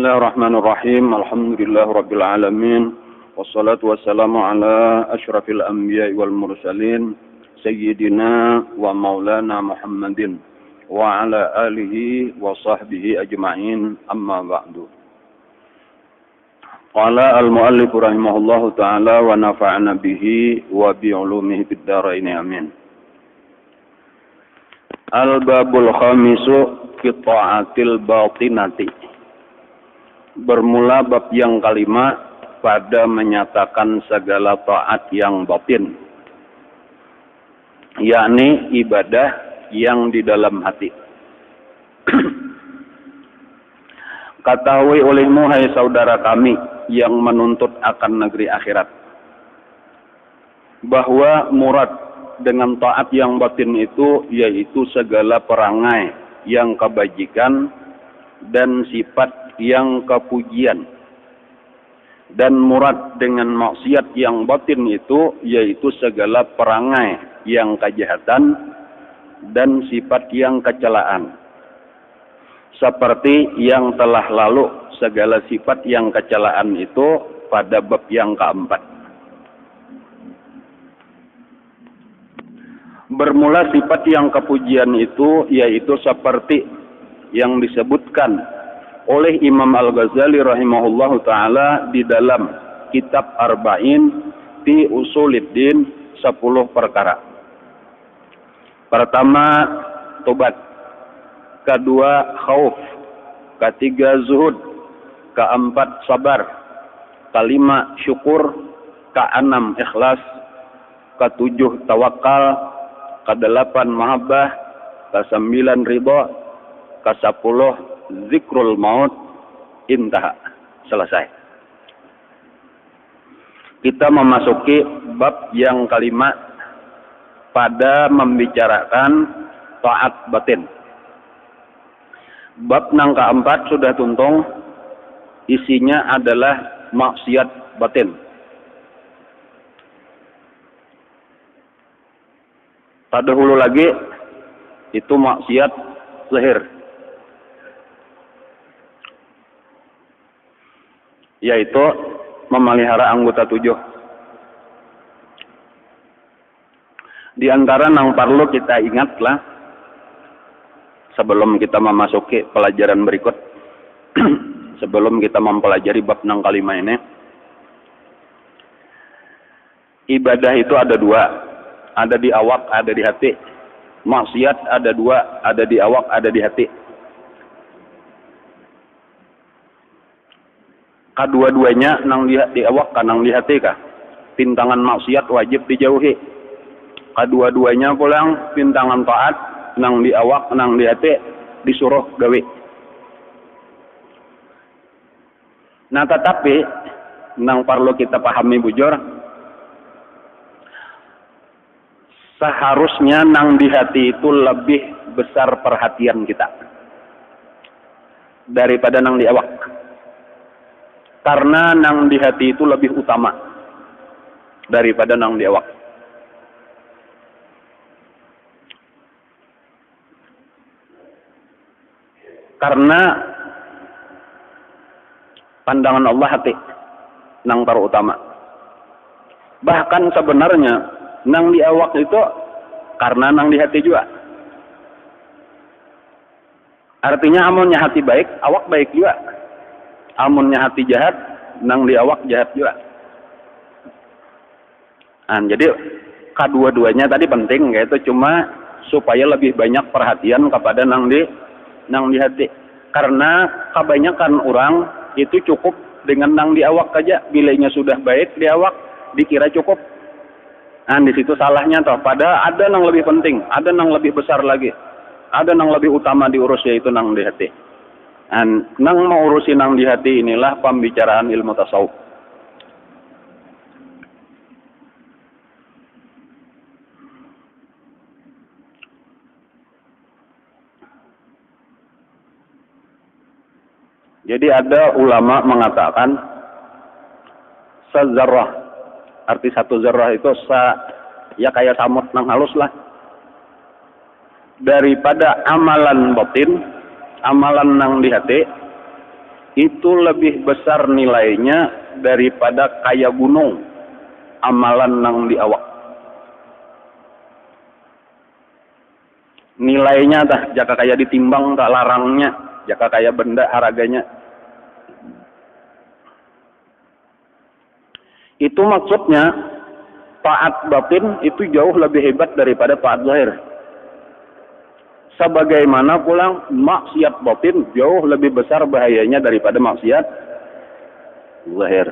Bismillahirrahmanirrahim. Alhamdulillahirabbil alamin. Wassalatu wassalamu ala asyrafil anbiya'i wal mursalin sayyidina wa maulana Muhammadin wa ala alihi wa sahbihi ajma'in. Amma ba'du. Qala al-muallif rahimahullahu ta'ala wa nafa'ana bihi wa bi 'ulumihi fid dharain amin. Al-babul khamisu fi ta'atil batinati. Bermula bab yang kelima pada menyatakan segala taat yang batin, yakni ibadah yang di dalam hati. Ketahui olehmu hai saudara kami yang menuntut akan negeri akhirat, bahwa murad dengan taat yang batin itu yaitu segala perangai yang kebajikan dan sifat yang kepujian, dan murad dengan maksiat yang batin itu yaitu segala perangai yang kejahatan dan sifat yang kecelaan, seperti yang telah lalu segala sifat yang kecelaan itu pada bab yang keempat. Bermula sifat yang kepujian itu yaitu seperti yang disebutkan oleh Imam Al-Ghazali rahimahullahu ta'ala di dalam kitab Arba'in fi Usuluddin 10 perkara. Pertama, tobat. Kedua, khauf. Ketiga, zuhud. Keempat, sabar. Kelima, syukur. Keenam, ikhlas. Ketujuh, tawakal. Kedelapan, mahabbah. Kesembilan, ridha. Kesepuluh, zikrul maut. Intaha. Selesai. Kita memasuki bab yang kelima pada membicarakan taat batin. Bab yang keempat sudah tuntung, isinya adalah maksiat batin. Terdahulu lagi itu maksiat zahir, yaitu memelihara anggota 7. Di antara yang perlu kita ingatlah sebelum kita memasuki pelajaran berikut, sebelum kita mempelajari bab yang kelima ini, ibadah itu ada dua, ada di awak, ada di hati. Maksiat ada dua, ada di awak, ada di hati. Kedua-duanya nang di awak kan nang di hati kah? Pintangan maksiat wajib dijauhi. Kedua-duanya pulang pintangan taat nang di awak nang di hati disuruh gawe. Nah tetapi nang perlu kita pahami bujur, seharusnya nang di hati itu lebih besar perhatian kita daripada nang di awak. Karena nang di hati itu lebih utama daripada nang di awak. Karena pandangan Allah hati nang terutama. Bahkan sebenarnya nang di awak itu karena nang di hati juga. Artinya amunnya hati baik, awak baik juga. Amunnya hati jahat, nang di awak jahat juga. Nah, jadi kedua-duanya tadi penting, yaitu cuma supaya lebih banyak perhatian kepada nang di hati. Karena kebanyakan orang itu cukup dengan nang di awak aja, bilainya sudah baik di awak dikira cukup. Nah, di situ salahnya toh. Pada ada nang lebih penting, ada nang lebih besar lagi, ada nang lebih utama diurus, yaitu nang di hati. Nang mau urusin nang di hati inilah pembicaraan ilmu tasawuf. Jadi ada ulama mengatakan sazarrah, arti satu zarrah itu ya kayak samut nang halus lah. Daripada amalan batin, amalan nang di hati itu lebih besar nilainya daripada kaya gunung amalan nang di awak. Nilainya dah jaka kaya ditimbang tak larangnya, jaka kaya benda harganya. Itu maksudnya taat batin itu jauh lebih hebat daripada taat zahir. Sebagaimana pula maksiat batin jauh lebih besar bahayanya daripada maksiat zahir.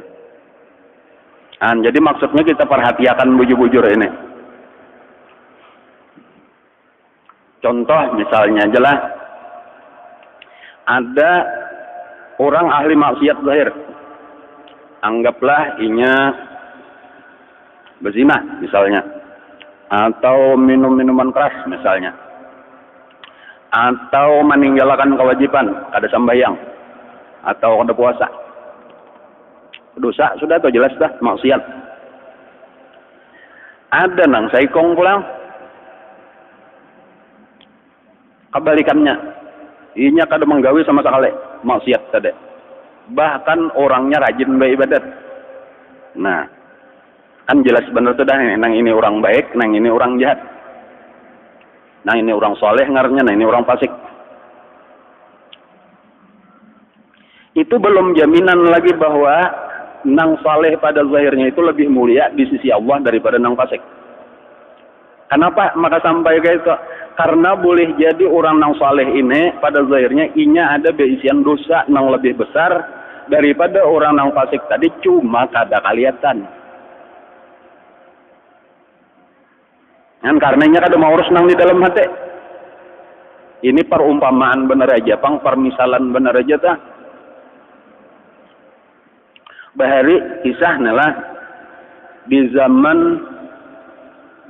Jadi maksudnya kita perhatikan bujur-bujur ini. Contoh misalnya jelas ada orang ahli maksiat zahir. Anggaplah inya berzina misalnya, atau minum minuman keras misalnya, atau meninggalkan kewajiban kada sembahyang atau kada puasa. Dosa sudah tuh jelas dah maksiat. Ada nang saikong pulang kebalikannya, inya kada menggawi sama sekali maksiat tadi. Bahkan orangnya rajin beribadat. Nah, kan jelas benar tuh dah nang ini orang baik, nang ini orang jahat. Nah ini orang soleh ngarnya, nah ini orang fasik. Itu belum jaminan lagi bahwa nang soleh pada zahirnya itu lebih mulia di sisi Allah daripada nang fasik. Kenapa maka sampai kayak itu? Karena boleh jadi orang nang soleh ini pada zahirnya inya ada beisian dosa nang lebih besar daripada orang nang fasik tadi, cuma kada kelihatan. Kan karenanya kada mau urus nang di dalam hati. Ini perumpamaan bener aja, permisalan bener aja ta. Bahari kisah nalah di zaman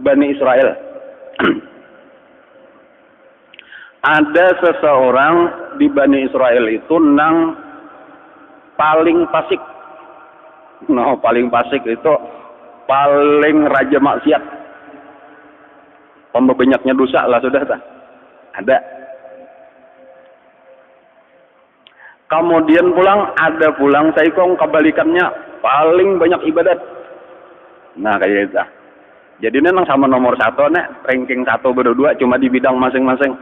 Bani Israel. Ada seseorang di Bani Israel itu nang paling fasik. Nah, paling fasik itu paling raja maksiat. Pembenyaknya dosa lah sudah tak? Ada. Kemudian ada pulang saikong kebalikannya paling banyak ibadat. Nah kayak itu. Jadi memang sama nomor satu nih, ranking satu berdua cuma di bidang masing-masing.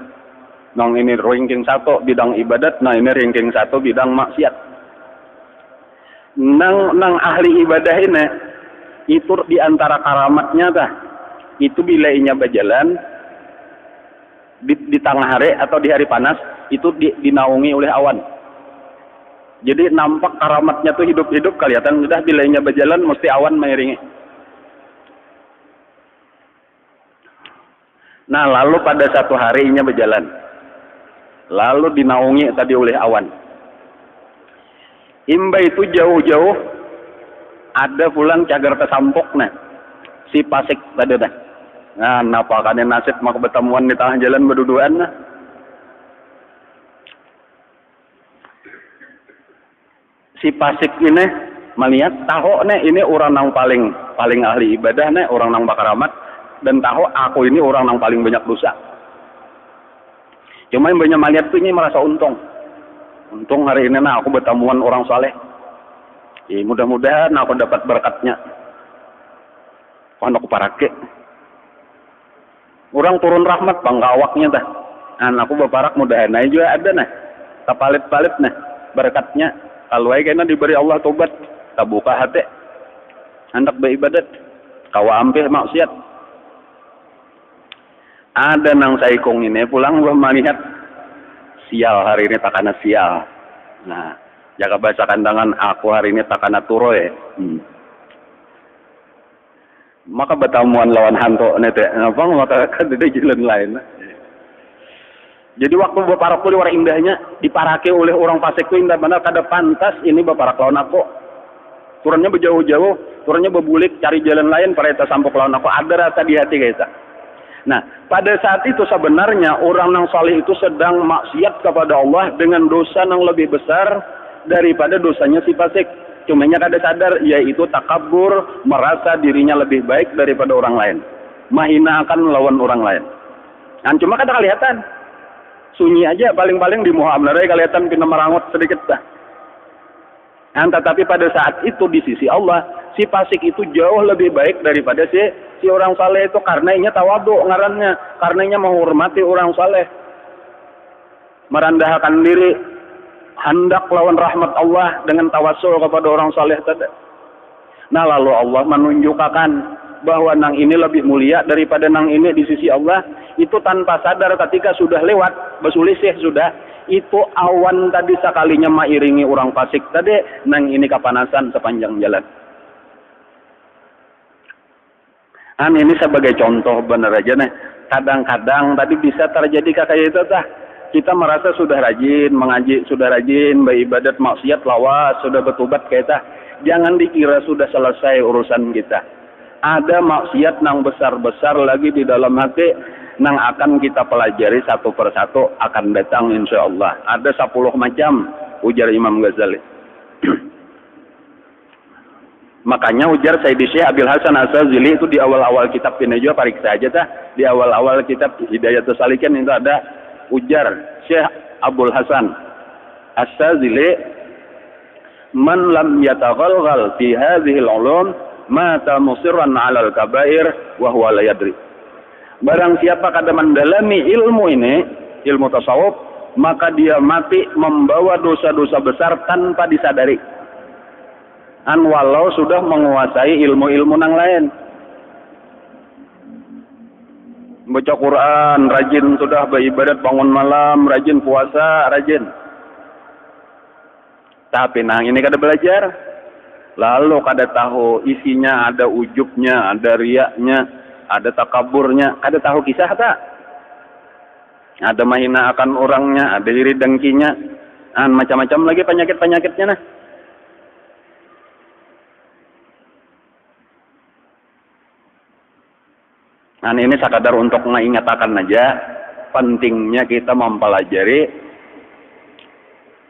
Nang ini ranking satu bidang ibadat, nah ini ranking satu bidang maksiat. Nang ahli ibadah ini itu di antara karamatnya dah. Itu bila inya berjalan di tengah hari atau di hari panas itu dinaungi oleh awan. Jadi nampak karamatnya tuh hidup-hidup kelihatan sudah bila inya berjalan mesti awan mengiringi. Nah lalu pada satu hari inya berjalan, lalu dinaungi tadi oleh awan. Imba itu jauh-jauh ada pulang cagar tersampok nah si pasik tadi dah. Nah napakannya nasib mak bertemuan di tengah jalan berduaan nah. Si pasik ini melihat tahu nih ini orang yang paling ahli ibadah nih, orang yang bakaramat, dan tahu aku ini orang yang paling banyak dosa. Cuma yang banyak melihat tuh ini merasa untung hari ini nah aku bertemuan orang saleh. Mudah-mudahan aku dapat berkatnya. Aku parake. Orang turun rahmat bangga awaknya dah. Aku berparak mudahan juga ada nah. Kapalit-palit nah berkatnya. Kalau kena diberi Allah tobat, tak buka hati, hendak beribadat, kawa ampih maksiat. Ada nang saikong ini pulang gua melihat sial hari ini takana sial. Nah, jaga baca kandangan aku hari ini takana turoy. Maka bertemuan lawan hantu nete, ngapa maka kada jalan lain. Jadi waktu baparak ku war indahnya diparake oleh orang fasik ku indah benar kada pantas ini baparak lawan aku. Turunnya berjauh-jauh, turunnya berbulik cari jalan lain para eta sampok lawan aku. Ada rasa di hati kayak Nah, pada saat itu sebenarnya orang yang saleh itu sedang maksiat kepada Allah dengan dosa yang lebih besar daripada dosanya si fasik. Cumanya kada sadar, yaitu takabur, merasa dirinya lebih baik daripada orang lain, menghinakan lawan orang lain. Nah, cuma kada kelihatan. Sunyi aja paling-paling di Muhammad kelihatan pina merangut sedikit dah. Tetapi pada saat itu di sisi Allah, si fasik itu jauh lebih baik daripada si orang saleh itu, karena inya tawadu ngarannya, karena inya menghormati orang saleh, merendahkan diri, hendak lawan rahmat Allah dengan tawasul kepada orang saleh tadi. Nah lalu Allah menunjukkan bahwa nang ini lebih mulia daripada nang ini di sisi Allah, itu tanpa sadar ketika sudah lewat, basulisih sudah, itu awan tadi sekalinya mairingi orang fasik tadi, nang ini kapanasan sepanjang jalan. Ini sebagai contoh bener aja nih. Kadang-kadang tadi bisa terjadi kayak itu tah. Kita merasa sudah rajin mengaji, sudah rajin beribadat, maksiat lawas, sudah bertobat kayak tah. Jangan dikira sudah selesai urusan kita. Ada maksiat nang besar-besar lagi di dalam hati, nang akan kita pelajari satu persatu, akan datang insya Allah. Ada 10 macam, ujar Imam Ghazali. Makanya ujar Sayyidi Syekh Abil Hasan As-Sazili itu di awal-awal kitab ini juga pariksa aja tah. Di awal-awal kitab Hidayatus Salikin itu ada ujar Syekh Abul Hasan As-Sazili, man lam yataghalghal fi hadhihi al-ulum mata musirran 'ala al-kaba'ir wa huwa la yadri. Barang siapa kada mendalami ilmu ini, ilmu tasawuf, maka dia mati membawa dosa-dosa besar tanpa disadari. Walau sudah menguasai ilmu-ilmu nang lain. Baca Quran, rajin sudah beribadat, bangun malam, rajin puasa, rajin. Tapi nang ini kada belajar, lalu kada tahu isinya, ada ujubnya, ada riaknya, ada takaburnya, kada tahu kisah tak? Ada mahina akan orangnya, ada iri dengkinya, macam-macam lagi penyakit-penyakitnya nah. Ini sekadar untuk mengingatkan aja pentingnya kita mempelajari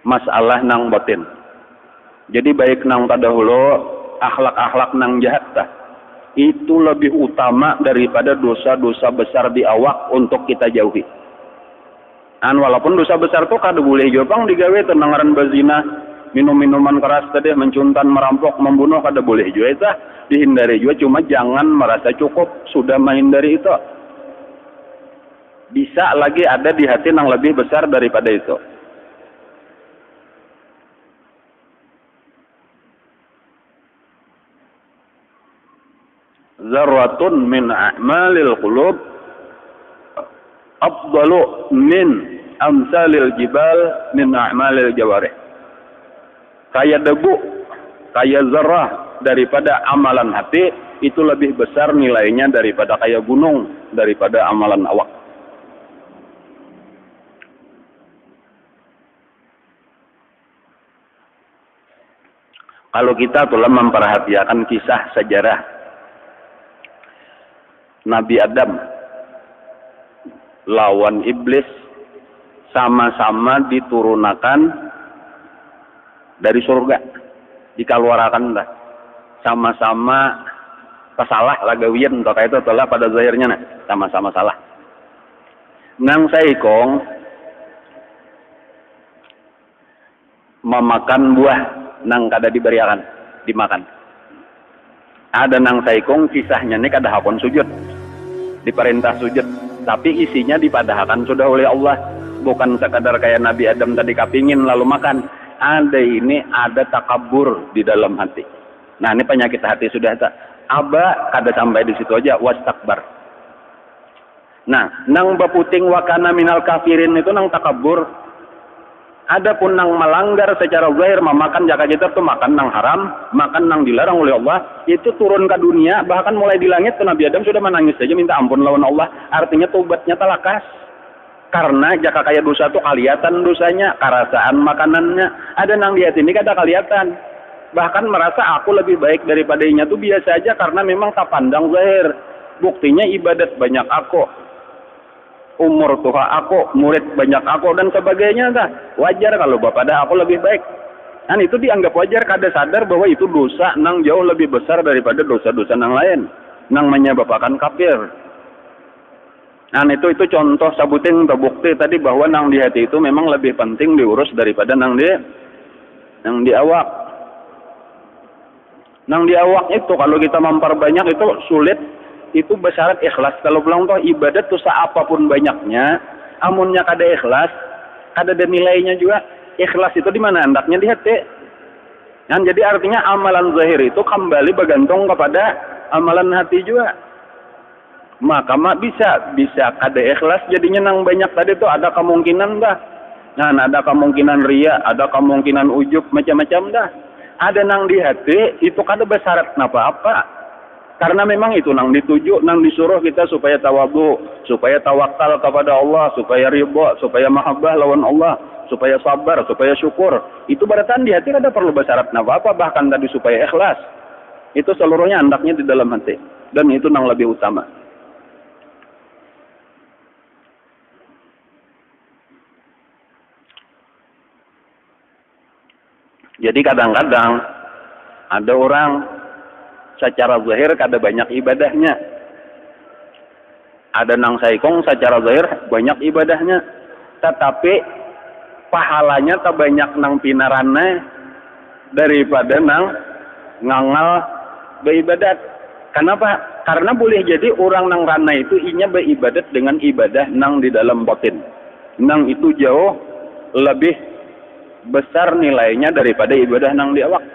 masalah nang batin. Jadi baik nang tadahulu, akhlak-akhlak nang jahat tah, itu lebih utama daripada dosa-dosa besar di awak untuk kita jauhi. Walaupun dosa besar tuh kada boleh jopang digawe tenangaran bazina, minum-minuman keras tadi, mencuntan, merampok, membunuh kada boleh juga itu dihindari juga, cuma jangan merasa cukup sudah menghindari itu. Bisa lagi ada di hati yang lebih besar daripada itu. Zarratun min a'malil qulub afdalu min amsalil jibal min a'malil jawarih. Kayak debu, kayak zarah daripada amalan hati, itu lebih besar nilainya daripada kayak gunung, daripada amalan awak. Kalau kita telah memperhatikan kisah sejarah Nabi Adam lawan iblis, sama-sama diturunkan dari surga, dikeluarkan dah, sama-sama pesalah lagawian atau kayak itu telah pada zahirnya nah, sama-sama salah. Nang saikong memakan buah nang kada diberiakan, dimakan. Ada nang saikong kisahnya ini kada hakon sujud, diperintah sujud, tapi isinya dipadahkan sudah oleh Allah, bukan sekadar kayak Nabi Adam tadi kapingin lalu makan. Ada takabur di dalam hati. Nah ini penyakit hati sudah tak. Aba kada sampai di situ aja, wastakbar. Nah nang baputing wakana minal kafirin itu nang takabur. Adapun nang melanggar secara zahir, memakan jaka kita tuh makan nang haram, makan nang dilarang oleh Allah, itu turun ke dunia, bahkan mulai di langit tuh Nabi Adam sudah menangis saja minta ampun lawan Allah. Artinya tobatnya talakas. Karena jaka kaya dosa tuh kelihatan dosanya, karasaan makanannya. Ada nang di hati ini kada kelihatan. Bahkan merasa aku lebih baik daripadanya tuh biasa aja karena memang tak pandang zahir. Buktinya ibadat banyak aku, umur tua aku, murid banyak aku dan sebagainya dah. Wajar kalau bapak dah aku lebih baik. Dan itu dianggap wajar, kada sadar bahwa itu dosa nang jauh lebih besar daripada dosa-dosa nang lain. Nang menyebabkan kafir. Nah itu contoh sabuting terbukti tadi bahwa nang di hati itu memang lebih penting diurus daripada nang di awak. Nang di awak itu kalau kita memperbanyak itu sulit, itu bersyarat ikhlas. Kalau bilang toh ibadat tuh seapapun banyaknya, amunnya kada ikhlas, kada ada nilainya juga. Ikhlas itu di mana? Hendaknya di hati. Nah, jadi artinya amalan zahir itu kembali bergantung kepada amalan hati juga. Maka bisa kada ikhlas jadinya nang banyak tadi tuh ada kemungkinan dah. Nah, ada kemungkinan ria, ada kemungkinan ujub, macam-macam dah. Ada nang di hati itu kada bersyarat apa-apa. Karena memang itu nang dituju, nang disuruh kita supaya tawadhu, supaya tawakal kepada Allah, supaya ridha, supaya mahabbah lawan Allah, supaya sabar, supaya syukur. Itu berarti di hati kada perlu bersyarat apa-apa, bahkan tadi supaya ikhlas. Itu seluruhnya hendaknya di dalam hati. Dan itu nang lebih utama. Jadi kadang-kadang ada orang secara zahir kada banyak ibadahnya. Ada nang saikong secara zahir banyak ibadahnya. Tetapi pahalanya tak banyak nang pinarannya daripada nang ngangal beribadat. Kenapa? Karena boleh jadi orang nang rana itu inya beribadat dengan ibadah nang di dalam batin. Nang itu jauh lebih besar nilainya daripada ibadah nang di awak.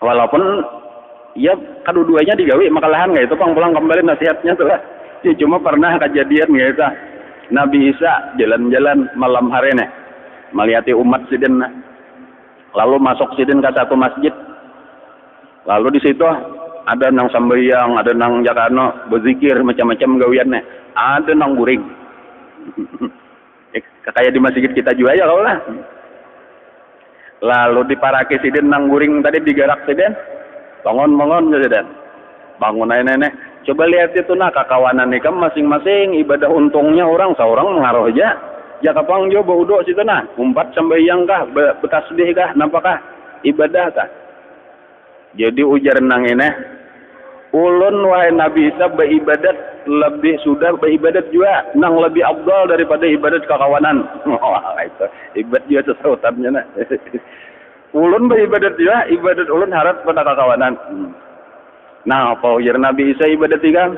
Walaupun ya kedua-duanya digawi makalahan nggak itu pulang kembali nasihatnya tuh lah. Ya, cuma pernah kejadian gitu. Nabi Isa jalan-jalan malam hari nih melihat umat sidin, lalu masuk sidin ke satu masjid, lalu di situ ada nang sambayang, ada nang jakano berzikir macam-macam gawiannya, ada nang guring. Kayak di masjid kita juga ya kalau lah. Lalu diparaki sidin nang guring tadi digarak sidin, bangun sidin, bangun nenek. Coba lihat itu nah kakawanan nikam masing-masing ibadah untungnya orang seorang mengaruh aja. Ya kapang jo baudo situ nah, umpat sembahyang kah, betasbih kah, nampakah ibadah kah? Jadi ujar nang ini, ulun wahai Nabi Isa beribadat lebih sudah beribadat juga nang lebih abdal daripada ibadat kakawanan. Wah itu ibadat juga sesautannya nah. Ulun beribadat juga, ibadat ulun harap pada kakawanan. Nah, apa ujar Nabi Isa ibadat tiga?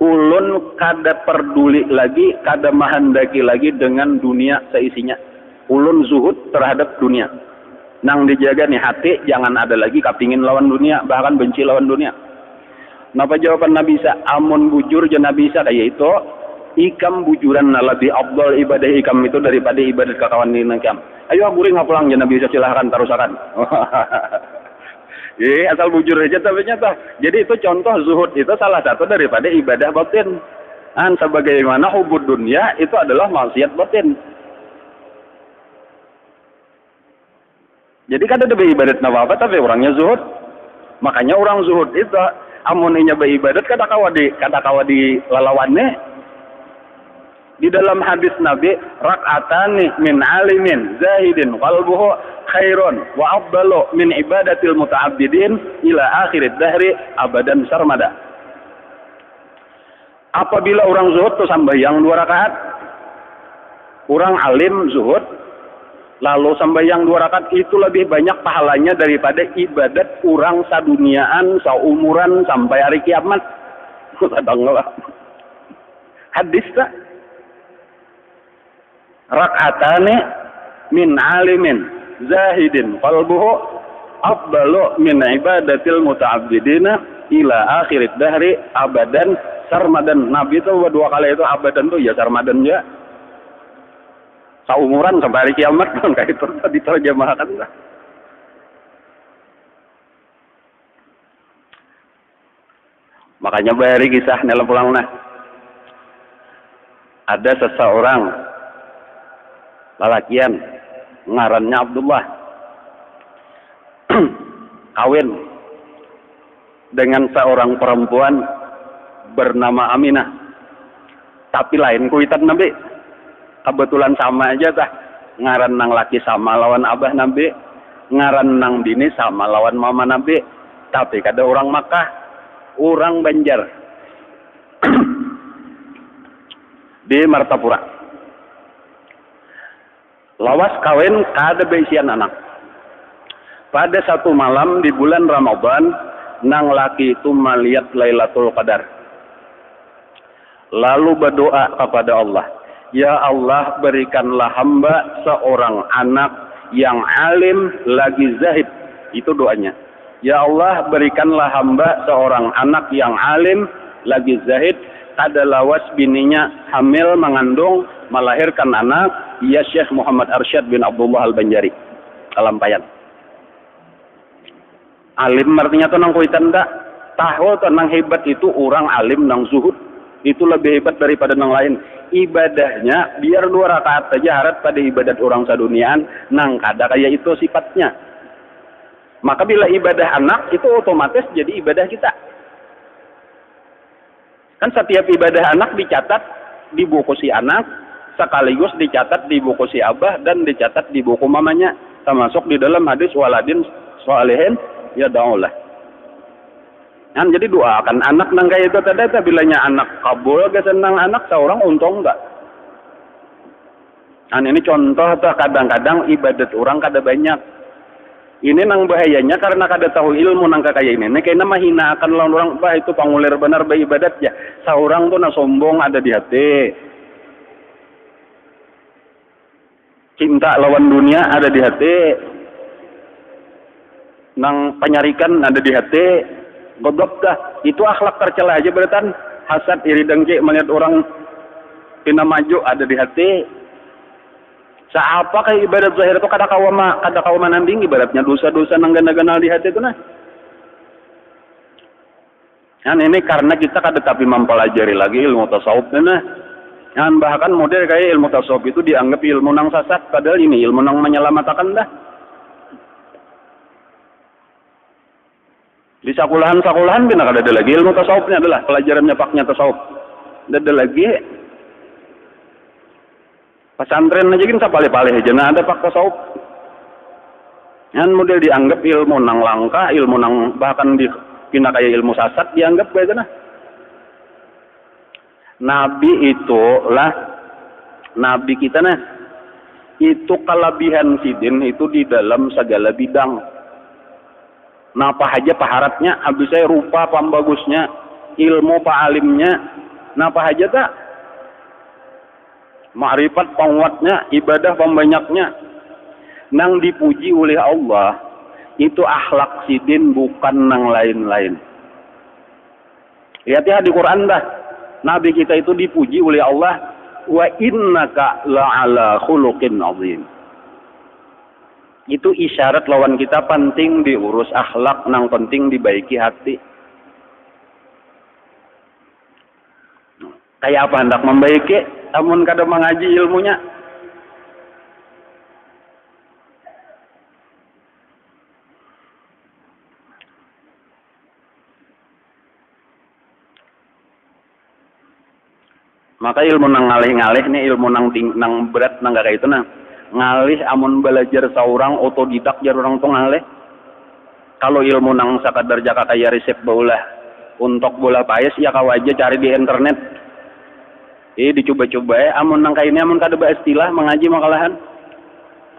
Ulun kada peduli lagi, kada mahandaki lagi dengan dunia seisinya. Ulun zuhud terhadap dunia. Nang dijaga nih hati, jangan ada lagi kapingin lawan dunia, bahkan benci lawan dunia. Napa jawaban Nabi Isa? Amun bujur je Nabi Isa kayak itu, ikam bujuran lebih abdal ibadah ikam itu daripada ibadat kakawan ini ikam. Ayo guring pulang je Nabi Isa silahkan tarusakan. Asal bujur aja tapi nyata. Jadi itu contoh zuhud itu salah satu daripada ibadah batin. Sebagaimana hubud dunia itu adalah maksiat batin. Jadi kan ada beribadat apa tapi orangnya zuhud. Makanya orang zuhud itu amuninya beribadat kata kawadi lalawannya. Di dalam hadis Nabi, rak'atani min alimin zahidin qalbuhu khairun wa afdalu min ibadatil muta'abbidin ila akhirid dahri abadan sarmada. Apabila orang zuhud itu sambayang 2 rakaat, orang alim zuhud lalu sambayang 2 rakaat itu lebih banyak pahalanya daripada ibadat orang saduniaan saumuran sampai hari kiamat. Sadanglah. Hadis tak? Rak'atani min alimin zahidin qalbuhu afdalu min ibadatil muta'abbidina ila akhirid dahri abadan sarmadan. Nabi itu 2 kali itu abadan tuh ya sarmadan ya. Saumuran sampai hari kiamat kan kayak itu diterjemahkan lah. Makanya bari kisah dalam pulang nah. Ada seseorang lalakian ngarannya Abdullah kawin dengan seorang perempuan bernama Aminah, tapi lain kuitan Nabi. Kebetulan sama aja tah, ngaran nang laki sama lawan abah Nabi, ngaran nang bini sama lawan mama Nabi, tapi kada orang Makkah, orang Banjar di Martapura. Lawas kawin kada beisian anak. Pada satu malam di bulan Ramadan, nang laki itu melihat Lailatul Qadar. Lalu berdoa kepada Allah, ya Allah, berikanlah hamba seorang anak yang alim lagi zahid. Itu doanya. Ya Allah, berikanlah hamba seorang anak yang alim lagi zahid, kada lawas bininya hamil mengandung melahirkan anak, ya Syekh Muhammad Arsyad bin Abdullah Al-Banjari Kalampayan. Alim artinya tuh nang kuitan dak tahu tuh nang hebat itu orang alim nang zuhud itu lebih hebat daripada nang lain. Ibadahnya biar 2 rakaat saja harap pada ibadat orang saduniaan nang kada kayak itu sifatnya. Maka bila ibadah anak itu otomatis jadi ibadah kita. Kan setiap ibadah anak dicatat di buku si anak, sekaligus dicatat di buku si abah dan dicatat di buku mamanya, termasuk di dalam hadis waladin soalihin ya daulah. Kan jadi doakan anak nang kayak itu tadi bilanya anak kabul ke senang anak seorang untung enggak. Kan ini contoh tuh kadang-kadang ibadat orang kada banyak. Ini nang bahayanya karena kada tahu ilmu nang kayak ini. Nek kena mahina akan lawan orang bah itu pangulir benar bah ibadat ya. Seorang tuh na sombong ada di hati. Cinta lawan dunia ada di hati. Nang penyarikan ada di hati. Goblok dah. Itu akhlak tercela aja beratan. Hasad iri dengki melihat orang pina maju ada di hati. Siapa kayak ibadat zahir itu kada kawama nanding ibaratnya dosa-dosa nang gana-gana di hati itu nah. Kan ini karena kita kada tapi mempelajari lagi ilmu tasawuf nah. Kan bahkan model kayak ilmu tasawuf itu dianggap ilmu nang sesat padahal ini ilmu nang menyelamatkan dah. Di sekolahan bina kada ada lagi ilmu tasawufnya adalah pelajarannya paknya tasawuf. Ada lagi pesantren aja kan sapale-pale aja nah ada pak tasawuf. Yang model dianggap ilmu nang langka, ilmu nang bahkan dipindah kayak ilmu sasat dianggap kayak nah. Nabi itulah nabi kita nah. Itu kelebihan sidin itu di dalam segala bidang. Napa aja paharatnya, habis saya rupa pambagusnya, ilmu paalimnya, napa aja tak? Ma'rifat penguatnya, ibadah pembanyaknya. Nang dipuji oleh Allah, itu akhlak sidin bukan nang lain-lain. Lihat ya di Quran dah. Nabi kita itu dipuji oleh Allah. Wa innaka la'ala khuluqin azim. Itu isyarat lawan kita penting diurus akhlak, nang penting dibaiki hati. Kayak apa hendak membaiki? Amun kada mengaji ilmunya. Maka ilmu nang ngalih-ngalih nih ilmu nang berat nang kayak itu nah. Ngalih amun belajar seorang otodidak jar orang tuh ngalih. Kalau ilmu nang sakadar jaka kaya resep baulah untuk bola paes ya kau aja cari di internet. Dicoba-coba amun nang kaini amun kada ba istilah mengaji makalahan.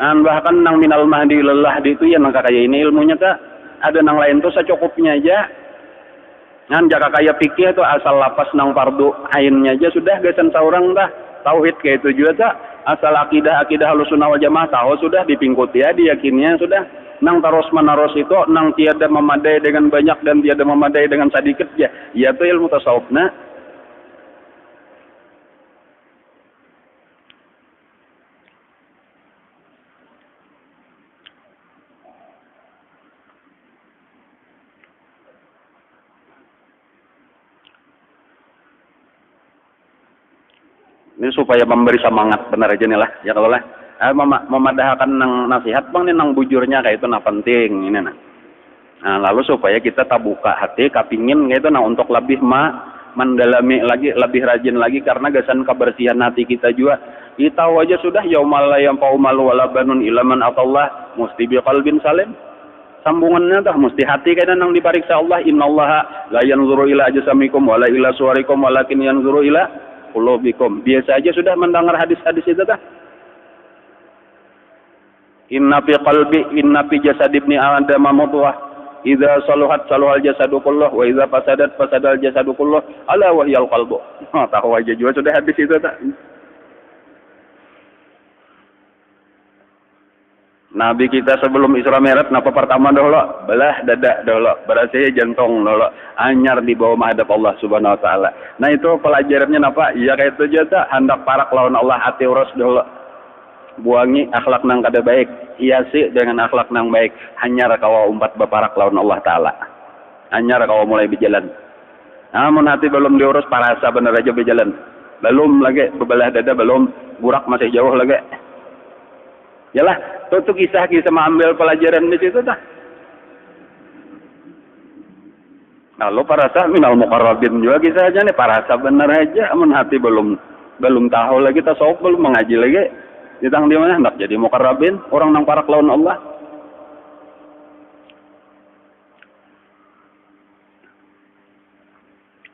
Bahkan nang minal mahdi lelah di itu ya nang kaya ini ilmunya tak ada nang lain tuh secukupnya aja. Jaka kaya fikih itu asal lapas nang fardu ainnya aja sudah gasan seorang dah. Tauhid kayak itu juga tak asal akidah Ahlussunnah wal Jamaah tahu sudah dipingkuti ya diyakinnya sudah. Nang terus menerus itu nang tiada memadai dengan banyak dan tiada memadai dengan sedikit ya. Ya itu ilmu tasawufna. Ini supaya memberi semangat benar aja nih lah ya kalau lah memadahkan nang nasihat bang nih nang bujurnya kayak itu nah penting ini nah. Lalu supaya kita tabuka hati kapingin kayak itu nah untuk lebih mendalami lagi lebih rajin lagi karena gasan kebersihan hati kita juga kita aja sudah yaumal la yanfa'u malu wala banun illa man atallah mesti bi qalbin salim. Sambungannya dah mesti hati kayaknya nang dipariksa Allah innallaha la yanzuru ila ajsamikum wala ila suwarikum walakin yanzuru ila qulubikum. Biasa aja sudah mendengar hadis-hadis itu dah. inna fi jasad ibni adam mudghah idza saluhat saluhal jasadu kulluh wa idza fasadat fasadal jasadu kulluh ala wahyal qalbu. Tahu aja juga sudah hadis itu tak? Nabi kita sebelum Isra Mi'raj napa pertama dahulu belah dada dahulu berarti jantung dahulu anyar di bawah menghadap Allah Subhanahu wa taala. Nah itu pelajarannya napa? Ya kayak itu aja hendak parak lawan Allah hati urus dahulu. Buangi akhlak nang kada baik, hiasi dengan akhlak nang baik. Hanyar kawa umpat beparak lawan Allah taala. Hanyar kawa mulai berjalan. Namun hati belum diurus parasa bener aja berjalan. Belum lagi bebelah dada belum burak masih jauh lagi. Yalah, itu kisah-kisah mengambil pelajaran di situ dah. Lalu parasa minal muqarrabin juga kisahnya nih parasa bener aja, amun hati belum tahu lagi tasawuf belum mengaji lagi. Ditang di mana hendak jadi muqarrabin, orang nang parak lawan Allah.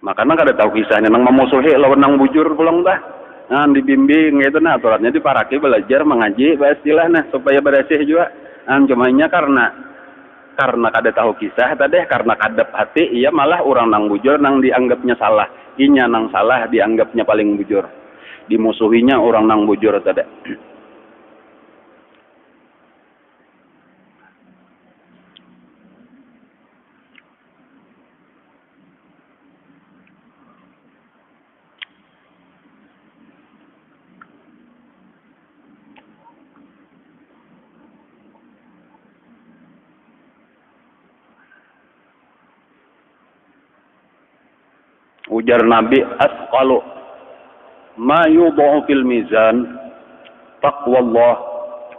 Makanya kada tahu kisahnya nang memusuhi lawan nang bujur pulang dah. Nah, dibimbing gitu nah aturannya diparaki belajar mengaji istilah nah supaya bersih juga. Nah, cumanya karena kada tahu kisah tadi karena kadep hati iya malah orang nang bujur nang dianggapnya salah. Inya nang salah dianggapnya paling bujur. Dimusuhinya orang nang bujur tadi. Ujar Nabi asqalu ma yudha'u fil mizan taqwallah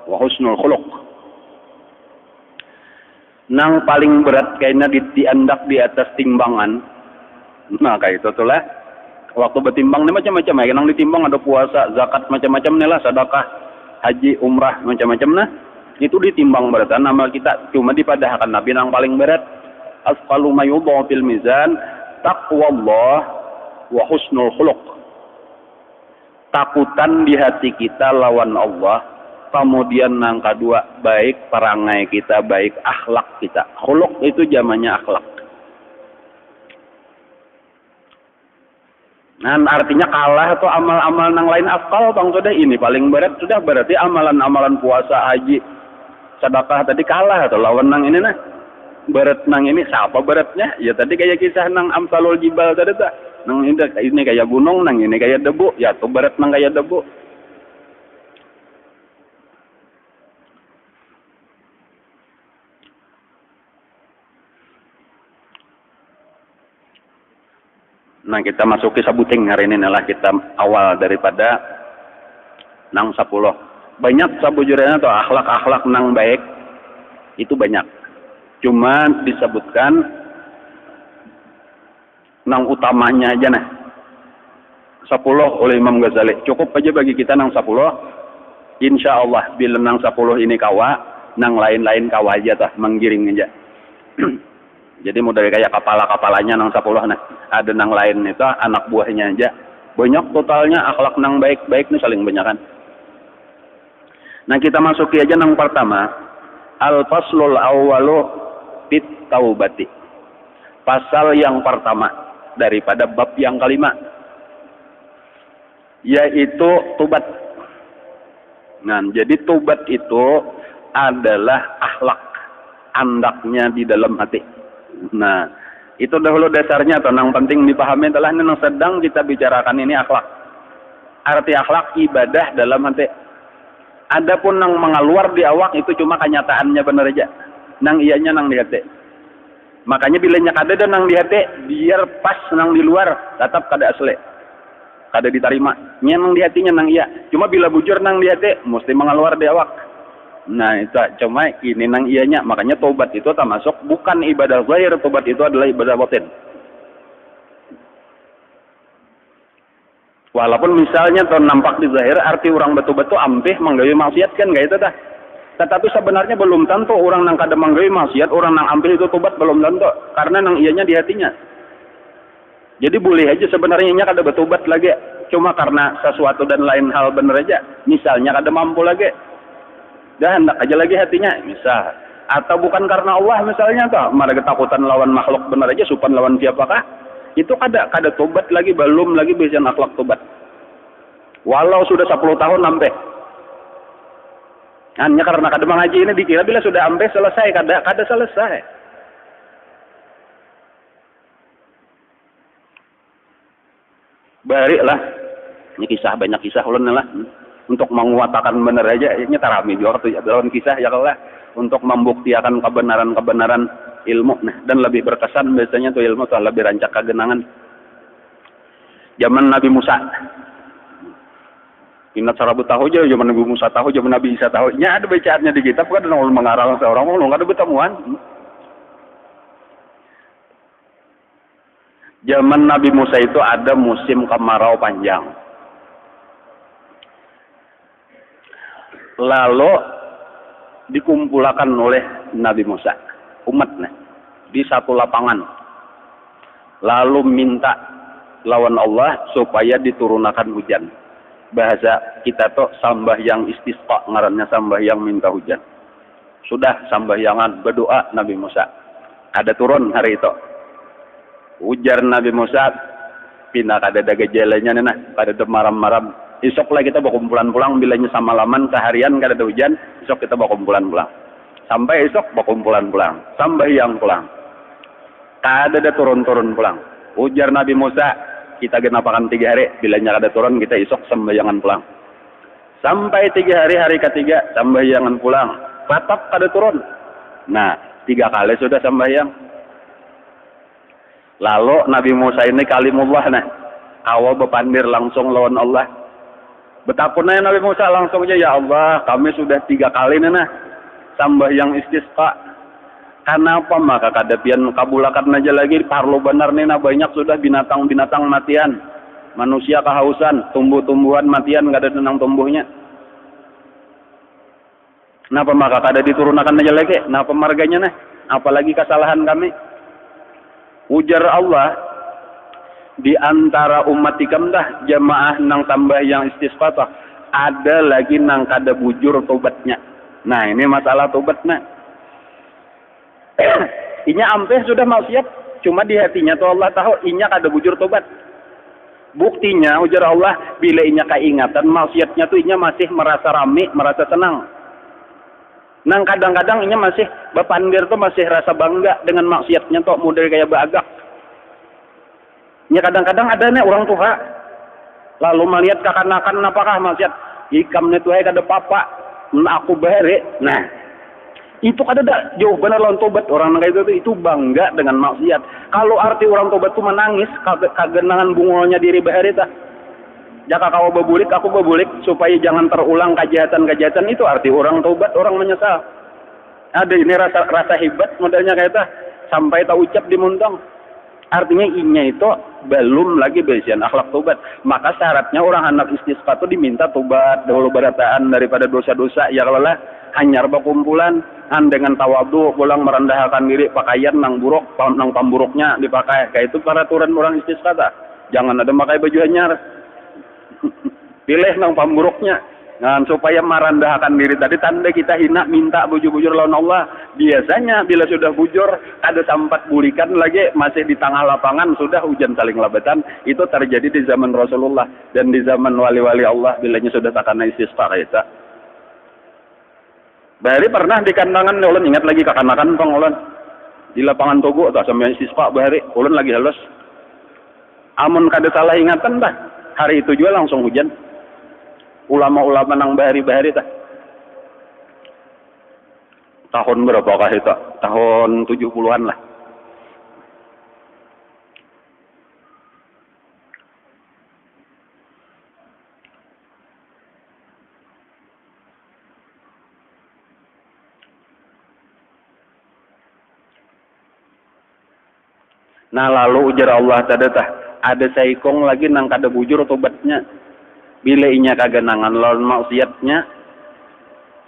wa husnul khuluq. Nang paling berat kayaknya diandak di atas timbangan. Nah kayak itu tuh lah. Waktu bertimbang ini macam-macam ya. Nang ditimbang ada puasa, zakat macam-macam nih lah, sedekah, haji, umrah macam-macam nah. Itu ditimbang beratan amal kita cuma dipadahkan Nabi nang paling berat asqalu ma yudha'u fil mizan taqwallah wa husnul khuluq. Takutan di hati kita lawan Allah, kemudian nang kedua baik perangai kita, baik akhlak kita. Khuluq itu zamannya akhlak. Nah, artinya kalah atau amal-amal nang lain afkal bang sudah ini paling berat sudah berarti amalan-amalan puasa, haji, sedekah tadi kalah atau lawan nang ini nah. Berat nang ini siapa beratnya? Ya tadi kayak kisah nang Amsalul Jibal tadi tak. Nang ini kayak gunung, nang ini kayak debu. Ya tuh berat nang kayak debu. Nah kita masuki sabuting hari ini adalah kita awal daripada nang 10. Banyak sabujurnya atau akhlak-akhlak nang baik itu banyak. Cuma disebutkan nang utamanya aja nah 10 oleh Imam Ghazali. Cukup aja bagi kita nang 10. Insya Allah bila nang 10 ini kawa, nang lain-lain kawa aja tah menggiring aja. Jadi model kayak kepala-kepalanya nang 10 nah. Ada nang lain itu anak buahnya aja. Banyak totalnya akhlak nang baik-baik nih saling banyakan. Nah kita masuki aja nang pertama. Al-faslul awwalu fit taubati. Pasal yang pertama daripada bab yang kelima yaitu tobat. Nah, jadi tobat itu adalah akhlak andaknya di dalam hati. Nah, itu dahulu dasarnya atau yang penting dipahami adalah ini yang sedang kita bicarakan ini akhlak. Arti akhlak ibadah dalam hati. Adapun yang mengaluar di awak itu cuma kenyataannya benar aja. Nang ianya nang di hati. Makanya bila nyak ada dan nang di hati, biar pas nang di luar tetap kada asli. Kada diterima. Nya nang di hatinya nang iya. Cuma bila bujur nang di hati mesti mengaluar di awak. Nah, itu cuma ini nang ianya. Makanya tobat itu termasuk bukan ibadah zahir, tobat itu adalah ibadah batin. Walaupun misalnya tuh nampak di zahir arti orang betul-betul ampih menggawe maksiat kan gak itu dah. Tetapi sebenarnya belum tentu orang nang kada menggawe maksiat, orang nang ampih itu tobat belum tentu karena nang ianya di hatinya. Jadi boleh aja sebenarnya nya kada bertobat lagi, cuma karena sesuatu dan lain hal bener aja. Misalnya kada mampu lagi. dah hendak aja lagi hatinya bisa. Atau bukan karena Allah misalnya toh, mereka ketakutan lawan makhluk benar aja supan lawan siapakah? Itu kada tobat lagi, belum lagi bisa akhlak tobat. Walau sudah 10 tahun sampai. Hanya karena kada mengaji ini dikira bila sudah sampai selesai, kada selesai. Bariklah. Ini kisah, banyak kisah ulun lah. Untuk menguatakan benar aja, ini tarami juga tuh dalam kisah ya Allah untuk membuktikan kebenaran ilmu. Nah, dan lebih berkesan biasanya tuh ilmu tuh lebih rancak kegenangan. Zaman Nabi Musa. Ingat sarabu tahu aja zaman Nabi Musa tahu, zaman Nabi Isa tahu. Nya ada bacaannya di kitab kan orang mengarang seorang orang ada bertemuan. Zaman Nabi Musa itu ada musim kemarau panjang. Lalu dikumpulkan oleh Nabi Musa umatnya di satu lapangan. Lalu minta lawan Allah supaya diturunkan hujan. Bahasa kita tuh sambahyang istisqa, ngarannya sambahyang minta hujan. Sudah sambahyangan berdoa Nabi Musa. Ada turun hari itu. Ujar Nabi Musa, pindah kada ada gejalanya nah, kada ada maram-maram. Esok lah kita berkumpulan pulang, bilanya sama laman seharian kada ada hujan, esok kita berkumpulan pulang. Sampai esok berkumpulan pulang, sambahyang pulang. Kada ada turun-turun pulang. Ujar Nabi Musa, kita genapakan 3 hari, bilanya kada turun kita esok sambahyangan pulang. Sampai 3 hari, hari ketiga sambahyangan pulang. Tetap kada turun. Nah, 3 kali sudah sambahyang. Lalu Nabi Musa ini kalimullah nah. Awal bepandir langsung lawan Allah. Betapun Nabi Musa langsung aja, ya Allah, kami sudah 3 kali nah sambahyang istisqa. Kenapa maka kadapian kabulakan aja lagi parlo benar nih banyak sudah binatang-binatang matian. Manusia kehausan, tumbuh-tumbuhan matian kada tenang tumbuhnya. Kenapa maka kada diturunkan aja lagi? Kenapa marganya nah? Apalagi kesalahan kami? Ujar Allah, di antara umat ikam dah jamaah nang tambah yang istisqa ada lagi nang kada bujur tobatnya. Nah ini masalah tobatnya. Inya ampe sudah maksiat, cuma di hatinya tuh Allah tahu inya kada bujur tobat. Buktinya ujar Allah, bila inya keingatan maksiatnya tuh inya masih merasa rame, merasa tenang. Nang kadang-kadang inya masih bapandir tuh masih rasa bangga dengan maksiatnya tuh model kayak bagak. Nya kadang-kadang ada nih orang tua lalu melihat kekanakan apakah maksiat ikamnya tuh kada papa aku bare. Nah itu kada ada jauh benar lawan tobat orang kayak itu bangga dengan maksiat. Kalau arti orang tobat tuh menangis kagenangan bungolnya diri bare tah. Jika kau bebulik, aku bebulik supaya jangan terulang kejahatan-kejahatan, itu arti orang taubat, orang menyesal. Ada ini rasa hebat modelnya kayak itu sampai tak ucap di muntang. Artinya inya itu belum lagi besian akhlak taubat. Maka syaratnya orang anak istisqa itu diminta taubat dahulu berataan daripada dosa-dosa. Ya kalau lah hanyar berkumpulan dengan tawadu pulang merendahkan diri pakaian nang buruk, nang pamburuknya dipakai. Kayak itu peraturan orang istisqa tak. Jangan ada pakai baju hanyar. Pilih nang pamburuknya nah, supaya merendahkan diri tadi tanda kita hina minta bujur-bujur lawan Allah. Biasanya bila sudah bujur ada sampat bulikan lagi masih di tengah lapangan sudah hujan saling labatan. Itu terjadi di zaman Rasulullah dan di zaman wali-wali Allah bilanya sudah takana istisqa kaita. Bahari pernah di kandangan ulun ingat lagi kakanakan pangulun di lapangan Togo atau sampai istisqa bahari ulun lagi halus. Amun kada salah ingatan dah hari itu juga langsung hujan. Ulama-ulama nang bahari-bahari tah. Tahun berapakah itu? Tahun 70-an lah. Nah lalu ujar Allah tadi tah ada saikong lagi nang kada bujur tobatnya. Bila inya kagenangan lawan maksiatnya,